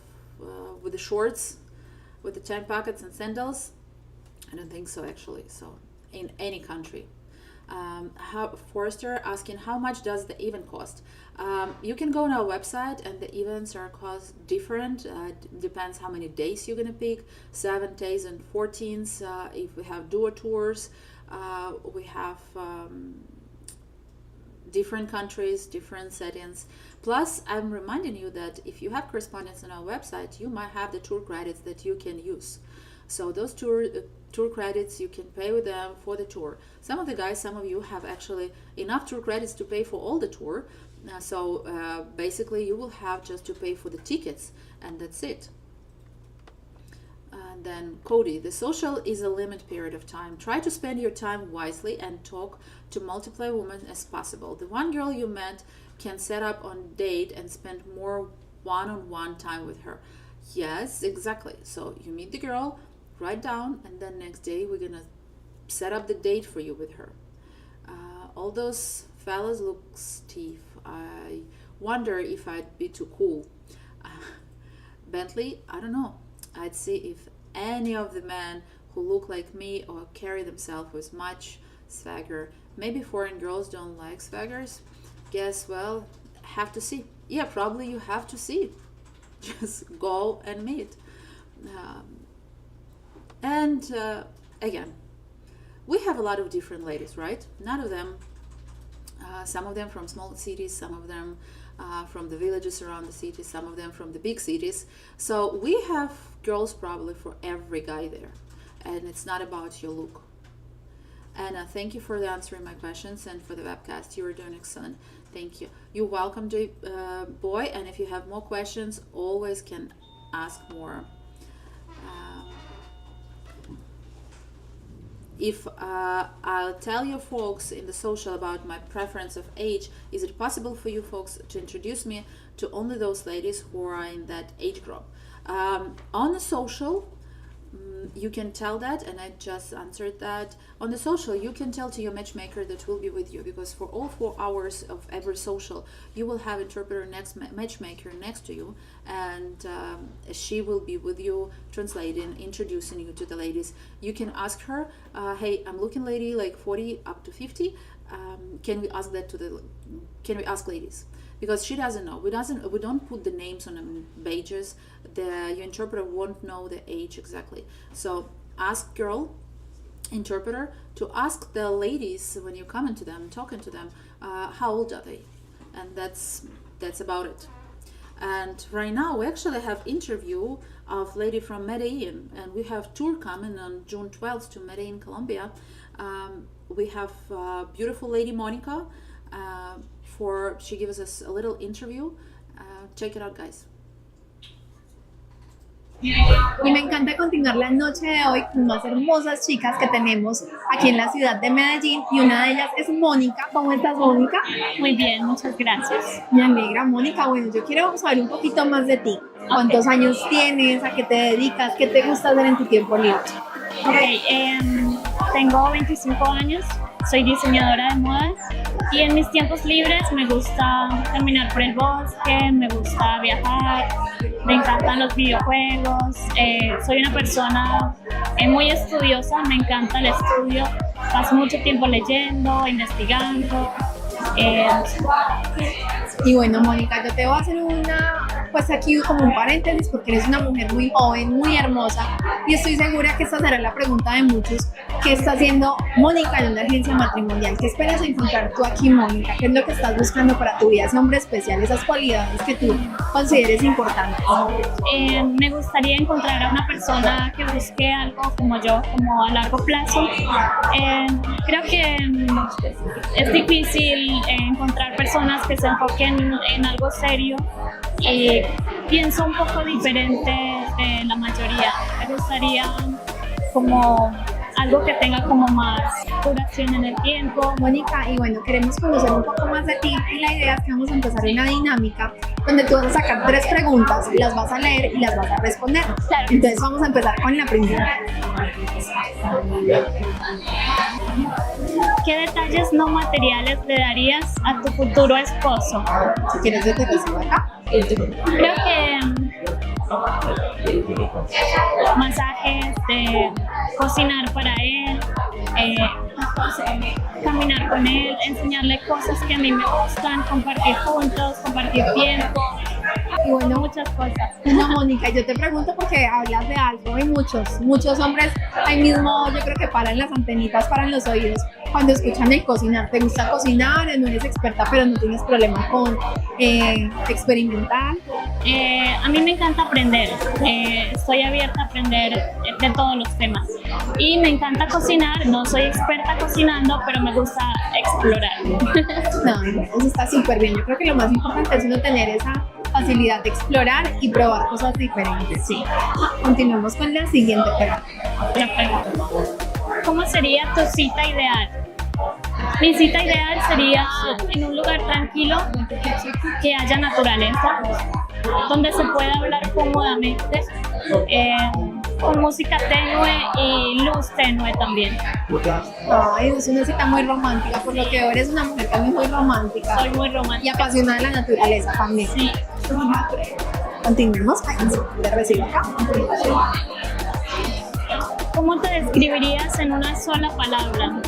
with the shorts, with the 10 pockets and sandals? I don't think so, actually. So in any country. Forrester asking, how much does the event cost? You can go on our website, and the events are cost different. Depends how many days you're gonna pick, 7 days and 14s. If we have duo tours, we have different countries, different settings. Plus, I'm reminding you that if you have correspondence on our website, you might have the tour credits that you can use. So those tour credits, you can pay with them for the tour. Some of the guys, some of you have actually enough tour credits to pay for all the tour. So basically you will have just to pay for the tickets, and that's it. And then Cody, the social is a limit period of time. Try to spend your time wisely and talk to multiple women as possible. The one girl you met can set up on date and spend more one-on-one time with her. Yes, exactly. So you meet the girl, write down, and then next day we're gonna set up the date for you with her. All those fellas look stiff. I wonder if I'd be too cool. Bentley, I don't know. I'd see if any of the men who look like me or carry themselves with much swagger. Maybe foreign girls don't like swaggers. Guess, well, have to see. Yeah, probably you have to see. Just go and meet. And again, we have a lot of different ladies, right? None of them, some of them from small cities, some of them from the villages around the cities, some of them from the big cities. So we have girls probably for every guy there, and it's not about your look. And thank you for answering my questions and for the webcast. You were doing excellent. Thank you. You're welcome, boy. And if you have more questions, always can ask more. If I'll tell you folks in the social about my preference of age, is it possible for you folks to introduce me to only those ladies who are in that age group? On the social, you can tell that, and I just answered that. On the social, you can tell to your matchmaker that will be with you, because for all 4 hours of every social, you will have interpreter matchmaker next to you, and she will be with you, translating, introducing you to the ladies. You can ask her, hey, I'm looking lady like 40 up to 50. Can we ask that can we ask ladies? Because she doesn't know. We don't put the names on the badges. Your interpreter won't know the age exactly. So ask girl interpreter to ask the ladies when you're coming to them, talking to them, how old are they? And that's about it. And right now we actually have interview of lady from Medellin, and we have tour coming on June 12th to Medellin, Colombia. We have beautiful lady Monica. She gives us a little interview. Check it out, guys. Y me encanta continuar la noche de hoy con más hermosas chicas que tenemos aquí en la ciudad de Medellín, y una de ellas es Mónica. ¿Cómo estás, Mónica? Muy bien, muchas gracias. Me alegra, Mónica. Bueno, yo quiero saber un poquito más de ti. ¿Cuántos años tienes? ¿A qué te dedicas? ¿Qué te gusta hacer en tu tiempo libre? Tengo 25 años, soy diseñadora de modas, y en mis tiempos libres me gusta caminar por el bosque, me gusta viajar, me encantan los videojuegos, soy una persona muy estudiosa, me encanta el estudio, paso mucho tiempo leyendo, investigando. Y bueno, Mónica, yo te voy a hacer pues aquí como un paréntesis, porque eres una mujer muy joven, muy hermosa, y estoy segura que esta será la pregunta de muchos: ¿qué está haciendo Mónica en una agencia matrimonial? ¿Qué esperas encontrar tú aquí, Mónica? ¿Qué es lo que estás buscando para tu vida, ese hombre especial, esas cualidades que tú consideres importantes? Me gustaría encontrar a una persona que busque algo como yo, como a largo plazo. Creo que es difícil encontrar personas que se enfoquen en algo serio, y pienso un poco diferente de la mayoría. Me gustaría como algo que tenga como más duración en el tiempo. Mónica, y bueno, queremos conocer un poco más de ti, y la idea es que vamos a empezar una dinámica donde tú vas a sacar 3 preguntas, las vas a leer y las vas a responder. Claro. Entonces vamos a empezar con la primera. ¿Qué detalles no materiales le darías a tu futuro esposo? Si quieres, yo te recibo acá. Creo que masajes, cocinar para él, caminar con él, enseñarle cosas que a mí me gustan, compartir juntos, compartir tiempo. Y bueno, muchas cosas. No, Mónica, yo te pregunto porque hablas de algo, y muchos hombres ahí mismo yo creo que paran las antenitas, paran los oídos cuando escuchan el cocinar. ¿Te gusta cocinar? No eres experta, pero no tienes problema con experimentar. A mí me encanta aprender, estoy abierta a aprender de todos los temas, y me encanta cocinar. No soy experta cocinando, pero me gusta explorar. No, eso está súper bien. Yo creo que lo más importante es uno tener esa facilidad de explorar y probar cosas diferentes. Sí. Continuamos con la siguiente pregunta. ¿Cómo sería tu cita ideal? Mi cita ideal sería en un lugar tranquilo, que haya naturaleza, donde se pueda hablar cómodamente, con música tenue y luz tenue también. Ay, es una cita muy romántica, por lo que ahora eres una mujer también muy romántica. Soy muy romántica. Y apasionada de la naturaleza también. Sí. Continuemos, te recibo acá. ¿Cómo te describirías en una sola palabra?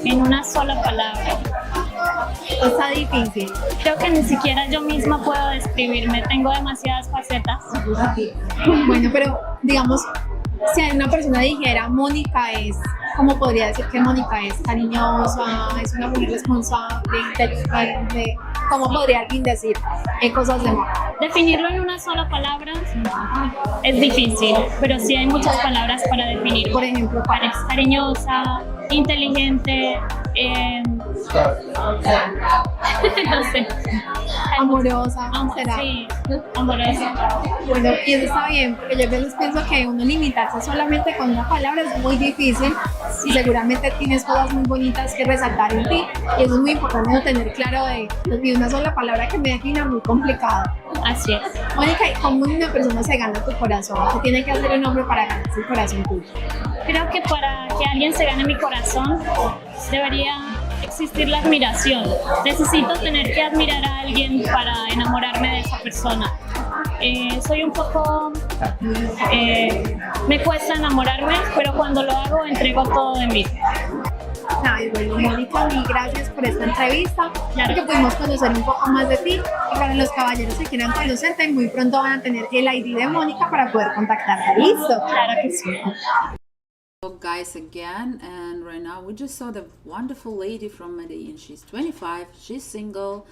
En una sola palabra. Está difícil. Creo que ni siquiera yo misma puedo describirme, tengo demasiadas facetas. Bueno, pero digamos, si hay una persona dijera, Mónica es, ¿cómo podría decir que Mónica es cariñosa, es una mujer responsable, inteligente? ¿Cómo podría alguien decir cosas de Mónica? Definirlo en una sola palabra es difícil, pero sí hay muchas palabras para definir. Por ejemplo, ¿cuál? Cariñosa, inteligente, no sé. Amorosa, ¿será? Sí, amorosa. Bueno, y eso está bien, porque yo a veces pienso que uno limitarse solamente con una palabra es muy difícil y seguramente tienes cosas muy bonitas que resaltar en ti y eso es muy importante no tener claro de una sola palabra que me defina muy complicado. Así es. Mónica, ¿cómo una persona se gana tu corazón? ¿Qué tiene que hacer un hombre para ganarse el corazón tuyo? Creo que para que alguien se gane mi corazón debería existir la admiración. Necesito tener que admirar a alguien para enamorarme de esa persona. Soy un poco... me cuesta enamorarme, pero cuando lo hago entrego todo de mí. Ay, bueno, Mónica, mil gracias por esta entrevista, que pudimos conocer un poco más de ti y para los caballeros que quieran conocerte, muy pronto van a tener el ID de Mónica para poder contactarte. ¿Listo? Claro que sí. Hello guys again, and right now we just saw the wonderful lady from Medellin. She's 25, she's single,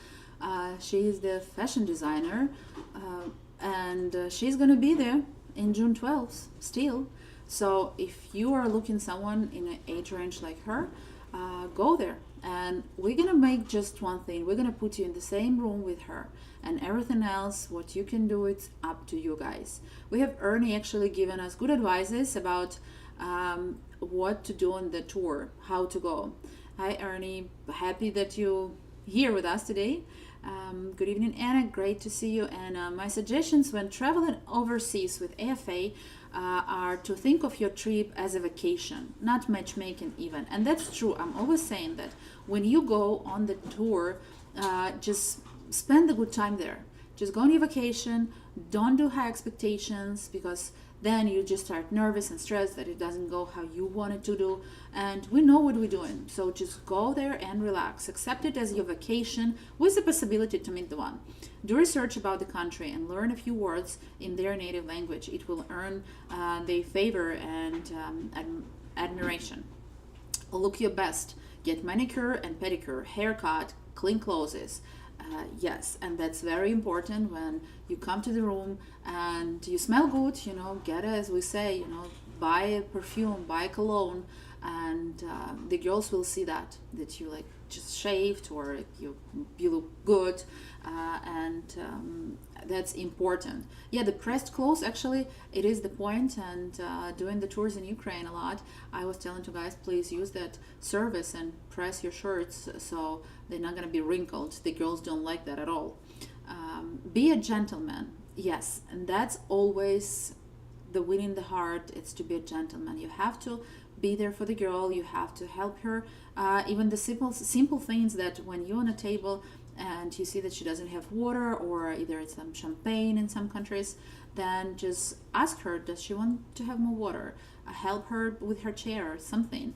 she is the fashion designer, and she's gonna be there in June 12th still. So if you are looking someone in an age range like her, go there, and we're gonna make just one thing. We're gonna put you in the same room with her, and everything else what you can do, it's up to you guys. We have Ernie actually given us good advices about what to do on the tour, how to go. Hi Ernie, happy that you're here with us today. Good evening Anna, great to see you. And my suggestions when traveling overseas with AFA are to think of your trip as a vacation, not matchmaking even. And that's true. I'm always saying that when you go on the tour, just spend a good time there. Just go on your vacation, don't do high expectations, because then you just start nervous and stressed that it doesn't go how you want it to do. And we know what we're doing, so just go there and relax. Accept it as your vacation with the possibility to meet the one. Do research about the country and learn a few words in their native language. It will earn their favor and admiration. Look your best. Get manicure and pedicure, haircut, clean clothes. Yes, and that's very important when you come to the room and you smell good, you know, get it, as we say, you know, buy a perfume, buy a cologne, and the girls will see that you like just shaved or you look good, and that's important. Yeah, the pressed clothes, actually, it is the point, and doing the tours in Ukraine a lot, I was telling you guys, please use that service and press your shirts so they're not going to be wrinkled. The girls don't like that at all. Be a gentleman, yes, and that's always the winning the heart. It's to be a gentleman. You have to be there for the girl, you have to help her, even the simple things that when you're on a table and you see that she doesn't have water, or either it's some champagne in some countries, then just ask her, does she want to have more water? Help her with her chair or something.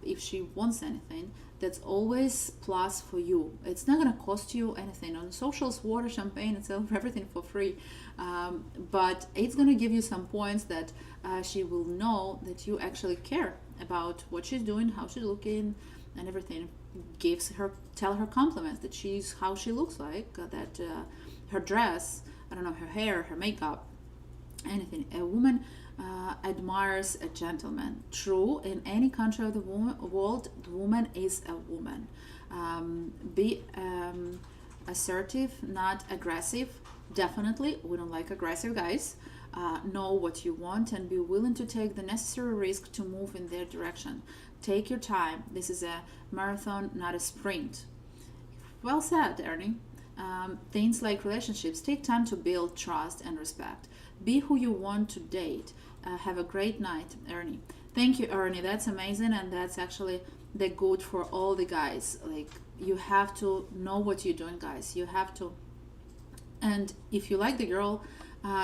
If she wants anything, that's always plus for you. It's not going to cost you anything. On socials, water, champagne, and everything for free, but it's going to give you some points that she will know that you actually care about what she's doing, how she's looking, and everything. Tell her compliments that she's how she looks like, that her dress, I don't know, her hair, her makeup, anything. A woman admires a gentleman. True, in any country of the world, the woman is a woman. Be assertive, not aggressive. Definitely, we don't like aggressive guys. Know what you want and be willing to take the necessary risk to move in their direction. Take your time. This is a marathon, not a sprint. Well said, Ernie. Things like relationships take time to build trust and respect. Be who you want to date. Have a great night, Ernie. Thank you, Ernie. That's amazing, and that's actually the good for all the guys. Like, you have to know what you're doing, guys. You have to. And if you like the girl,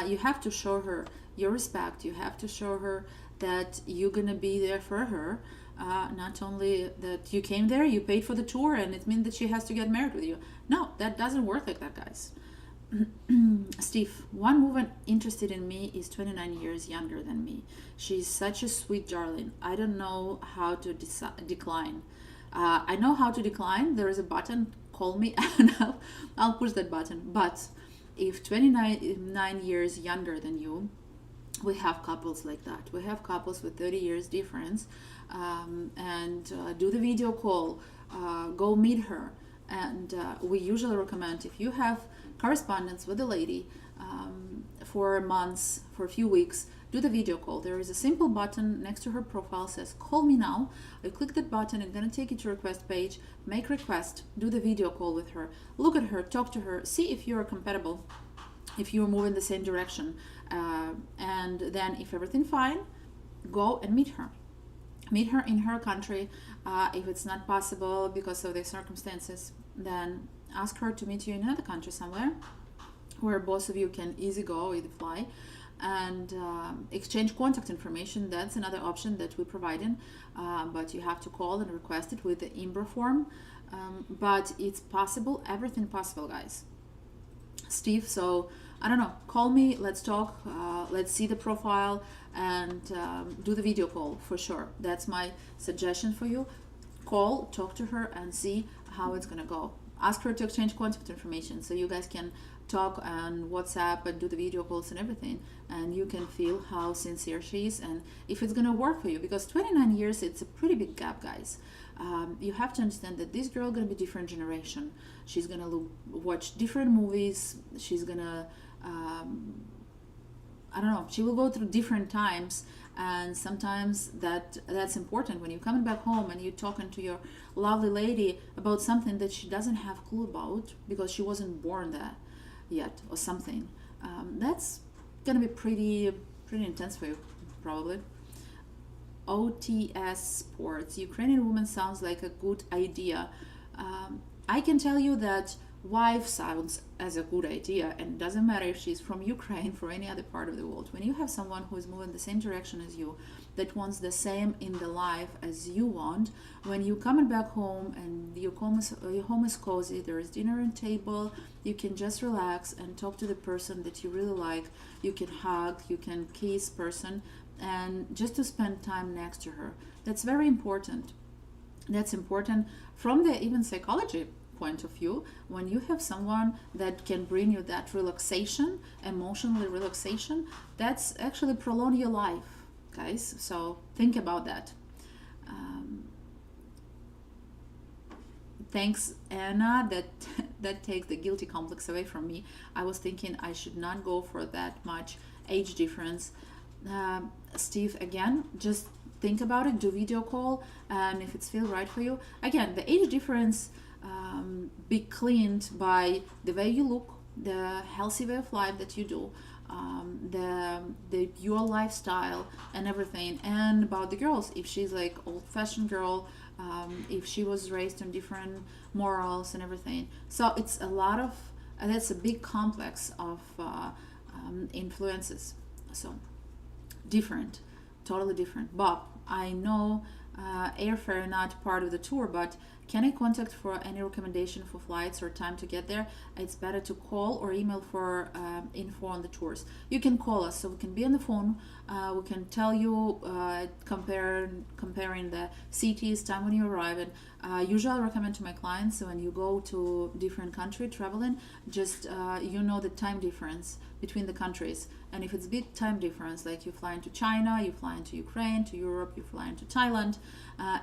you have to show her your respect. You have to show her that you're gonna be there for her. Not only that you came there, you paid for the tour, and it means that she has to get married with you. No, that doesn't work like that, guys. Steve, one woman interested in me is 29 years younger than me. She's such a sweet darling. I don't know how to decline. I know how to decline. There is a button, call me, and I'll push that button. But if 29 years younger than you, we have couples like that. We have couples with 30 years difference, and do the video call, go meet her. And we usually recommend, if you have correspondence with a lady for months, for a few weeks, do the video call. There is a simple button next to her profile, says call me now. You click that button, it's gonna take you to request page, make request, do the video call with her, look at her, talk to her, see if you are compatible, if you move in the same direction, and then if everything fine, go and meet her. Meet her in her country. If it's not possible because of the circumstances, then ask her to meet you in another country somewhere where both of you can easy go, either fly, and exchange contact information. That's another option that we provide in, but you have to call and request it with the IMBRA form. But it's possible, everything possible, guys. Steve, so I don't know, call me, let's talk, let's see the profile, and do the video call for sure. That's my suggestion for you. Call, talk to her, and see how it's gonna go. Ask her to exchange contact information so you guys can talk on WhatsApp and do the video calls and everything, and you can feel how sincere she is and if it's gonna work for you, because 29 years, it's a pretty big gap, guys. You have to understand that this girl gonna be different generation. She's gonna watch different movies. She's gonna I don't know, she will go through different times, and sometimes that's important when you're coming back home and you're talking to your lovely lady about something that she doesn't have clue about because she wasn't born there yet or something. That's gonna be pretty intense for you, probably. OTS sports, Ukrainian woman sounds like a good idea. I can tell you that wife sounds as a good idea, and it doesn't matter if she's from Ukraine, for any other part of the world. When you have someone who is moving the same direction as you, that wants the same in the life as you want, when you're coming back home and your home is cozy, there is dinner on table, you can just relax and talk to the person that you really like, you can hug, you can kiss person, and just to spend time next to her. That's very important. That's important from the even psychology point of view. When you have someone that can bring you that relaxation, emotionally relaxation, that's actually prolong your life, guys. So think about that. Thanks, Anna. That takes the guilty complex away from me. I was thinking I should not go for that much age difference. Steve, again, just think about it, do video call, and if it's feel right for you, again, the age difference be cleaned by the way you look, the healthy way of life that you do, your lifestyle and everything. And about the girls, if she's like old-fashioned girl, if she was raised on different morals and everything. So it's a lot of that's a big complex of influences. So different, totally different. Bob, I know airfare not part of the tour, but can I contact for any recommendation for flights or time to get there? It's better to call or email for info on the tours. You can call us, so we can be on the phone. We can tell you, comparing the cities, time when you arrive. And usually I recommend to my clients, when you go to different country traveling, just you know the time difference between the countries. And if it's big time difference, like you fly into China, you fly into Ukraine, to Europe, you fly into Thailand,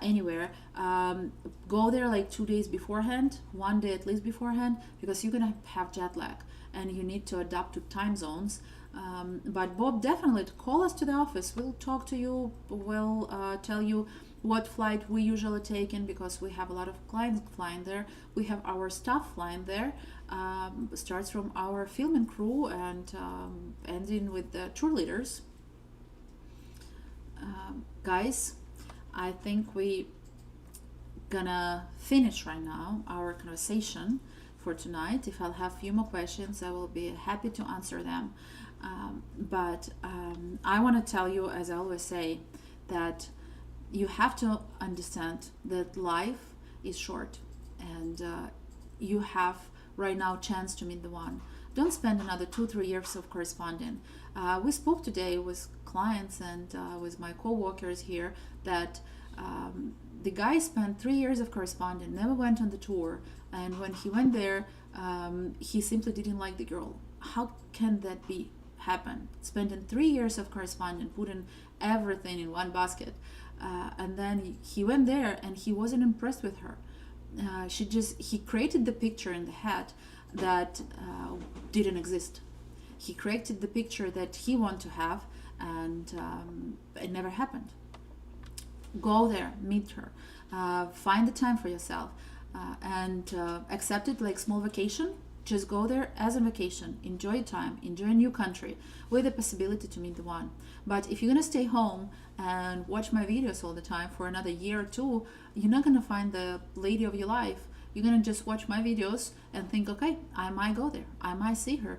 anywhere, go there like 2 days beforehand, 1 day at least beforehand, because you're gonna have jet lag and you need to adapt to time zones. But Bob, definitely call us to the office. We'll talk to you. We'll tell you what flight we usually take in, because we have a lot of clients flying there. We have our staff flying there. Starts from our filming crew and ending with the tour leaders. Guys, I think we gonna finish right now our conversation for tonight. If I'll have a few more questions, I will be happy to answer them. But I want to tell you, as I always say, that you have to understand that life is short, and you have right now chance to meet the one. don't spend another 2-3 years of corresponding. We spoke today with clients and with my co-workers here that the guy spent 3 years of corresponding, never went on the tour, and when he went there, he simply didn't like the girl. How can that be happen? Spending 3 years of corresponding, putting everything in one basket, and then he went there and he wasn't impressed with her. He created the picture in the head that didn't exist. He created the picture that he wanted to have, and it never happened. Go there, meet her, find the time for yourself, and accept it like small vacation. Just go there as a vacation, enjoy time, enjoy a new country with the possibility to meet the one. But if you're gonna stay home and watch my videos all the time for another year or two, you're not gonna find the lady of your life. You're gonna just watch my videos and think, okay, I might go there, I might see her.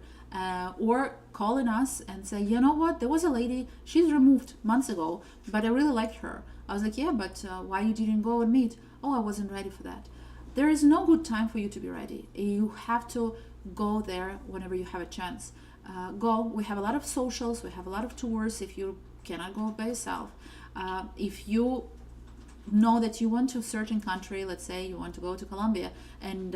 Or calling us and say, you know what, there was a lady, she's removed months ago, but I really liked her. I was like, yeah, but why you didn't go and meet? Oh, I wasn't ready for that. There is no good time for you to be ready. You have to go there whenever you have a chance. Go. We have a lot of socials, we have a lot of tours if you cannot go by yourself. If you know that you want to a certain country, let's say you want to go to Colombia, and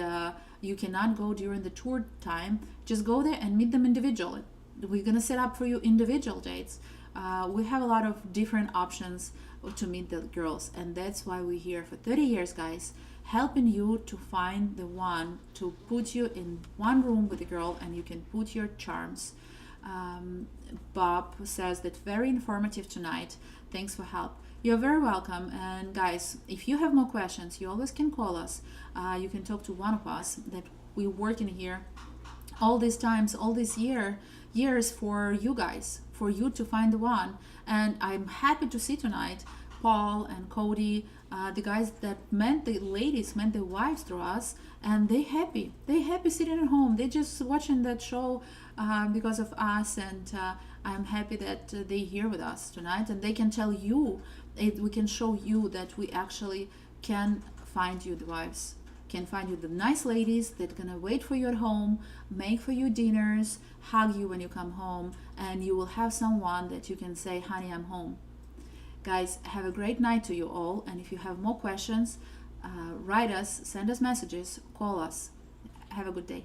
you cannot go during the tour time, just go there and meet them individually. We're gonna set up for you individual dates. We have a lot of different options to meet the girls, and that's why we're here for 30 years, guys, helping you to find the one to put you in one room with a girl and you can put your charms. Bob says that very informative tonight. Thanks for help. You're very welcome. And guys, if you have more questions, you always can call us. You can talk to one of us that we're working here all these times, all these years for you guys, for you to find the one. And I'm happy to see tonight Paul and Cody, the guys that met the ladies, met their wives through us, and they happy sitting at home. They're just watching that show because of us, and I'm happy that they're here with us tonight, and they can tell you, we can show you that we actually can find you the wives, can find you the nice ladies that gonna wait for you at home, make for you dinners, hug you when you come home, and you will have someone that you can say, honey, I'm home. Guys, have a great night to you all, and if you have more questions, write us, send us messages, call us. Have a good day.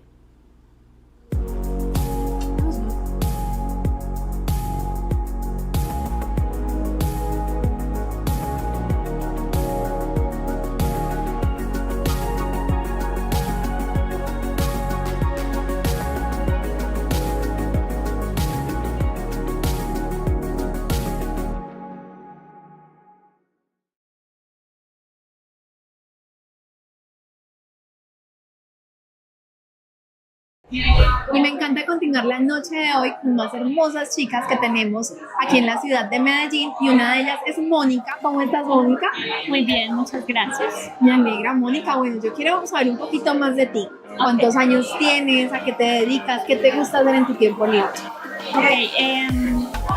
Y me encanta continuar la noche de hoy con más hermosas chicas que tenemos aquí en la ciudad de Medellín, y una de ellas es Mónica. ¿Cómo estás, Mónica? Muy bien, muchas gracias. Me alegra, Mónica. Bueno, yo quiero saber un poquito más de ti. ¿Cuántos años tienes? ¿A qué te dedicas? ¿Qué te gusta hacer en tu tiempo libre?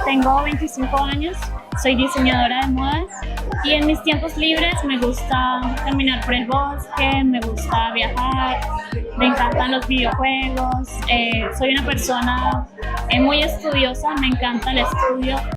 Tengo 25 años, soy diseñadora de modas, y en mis tiempos libres me gusta caminar por el bosque, me gusta viajar, me encantan los videojuegos, soy una persona muy estudiosa, me encanta el estudio.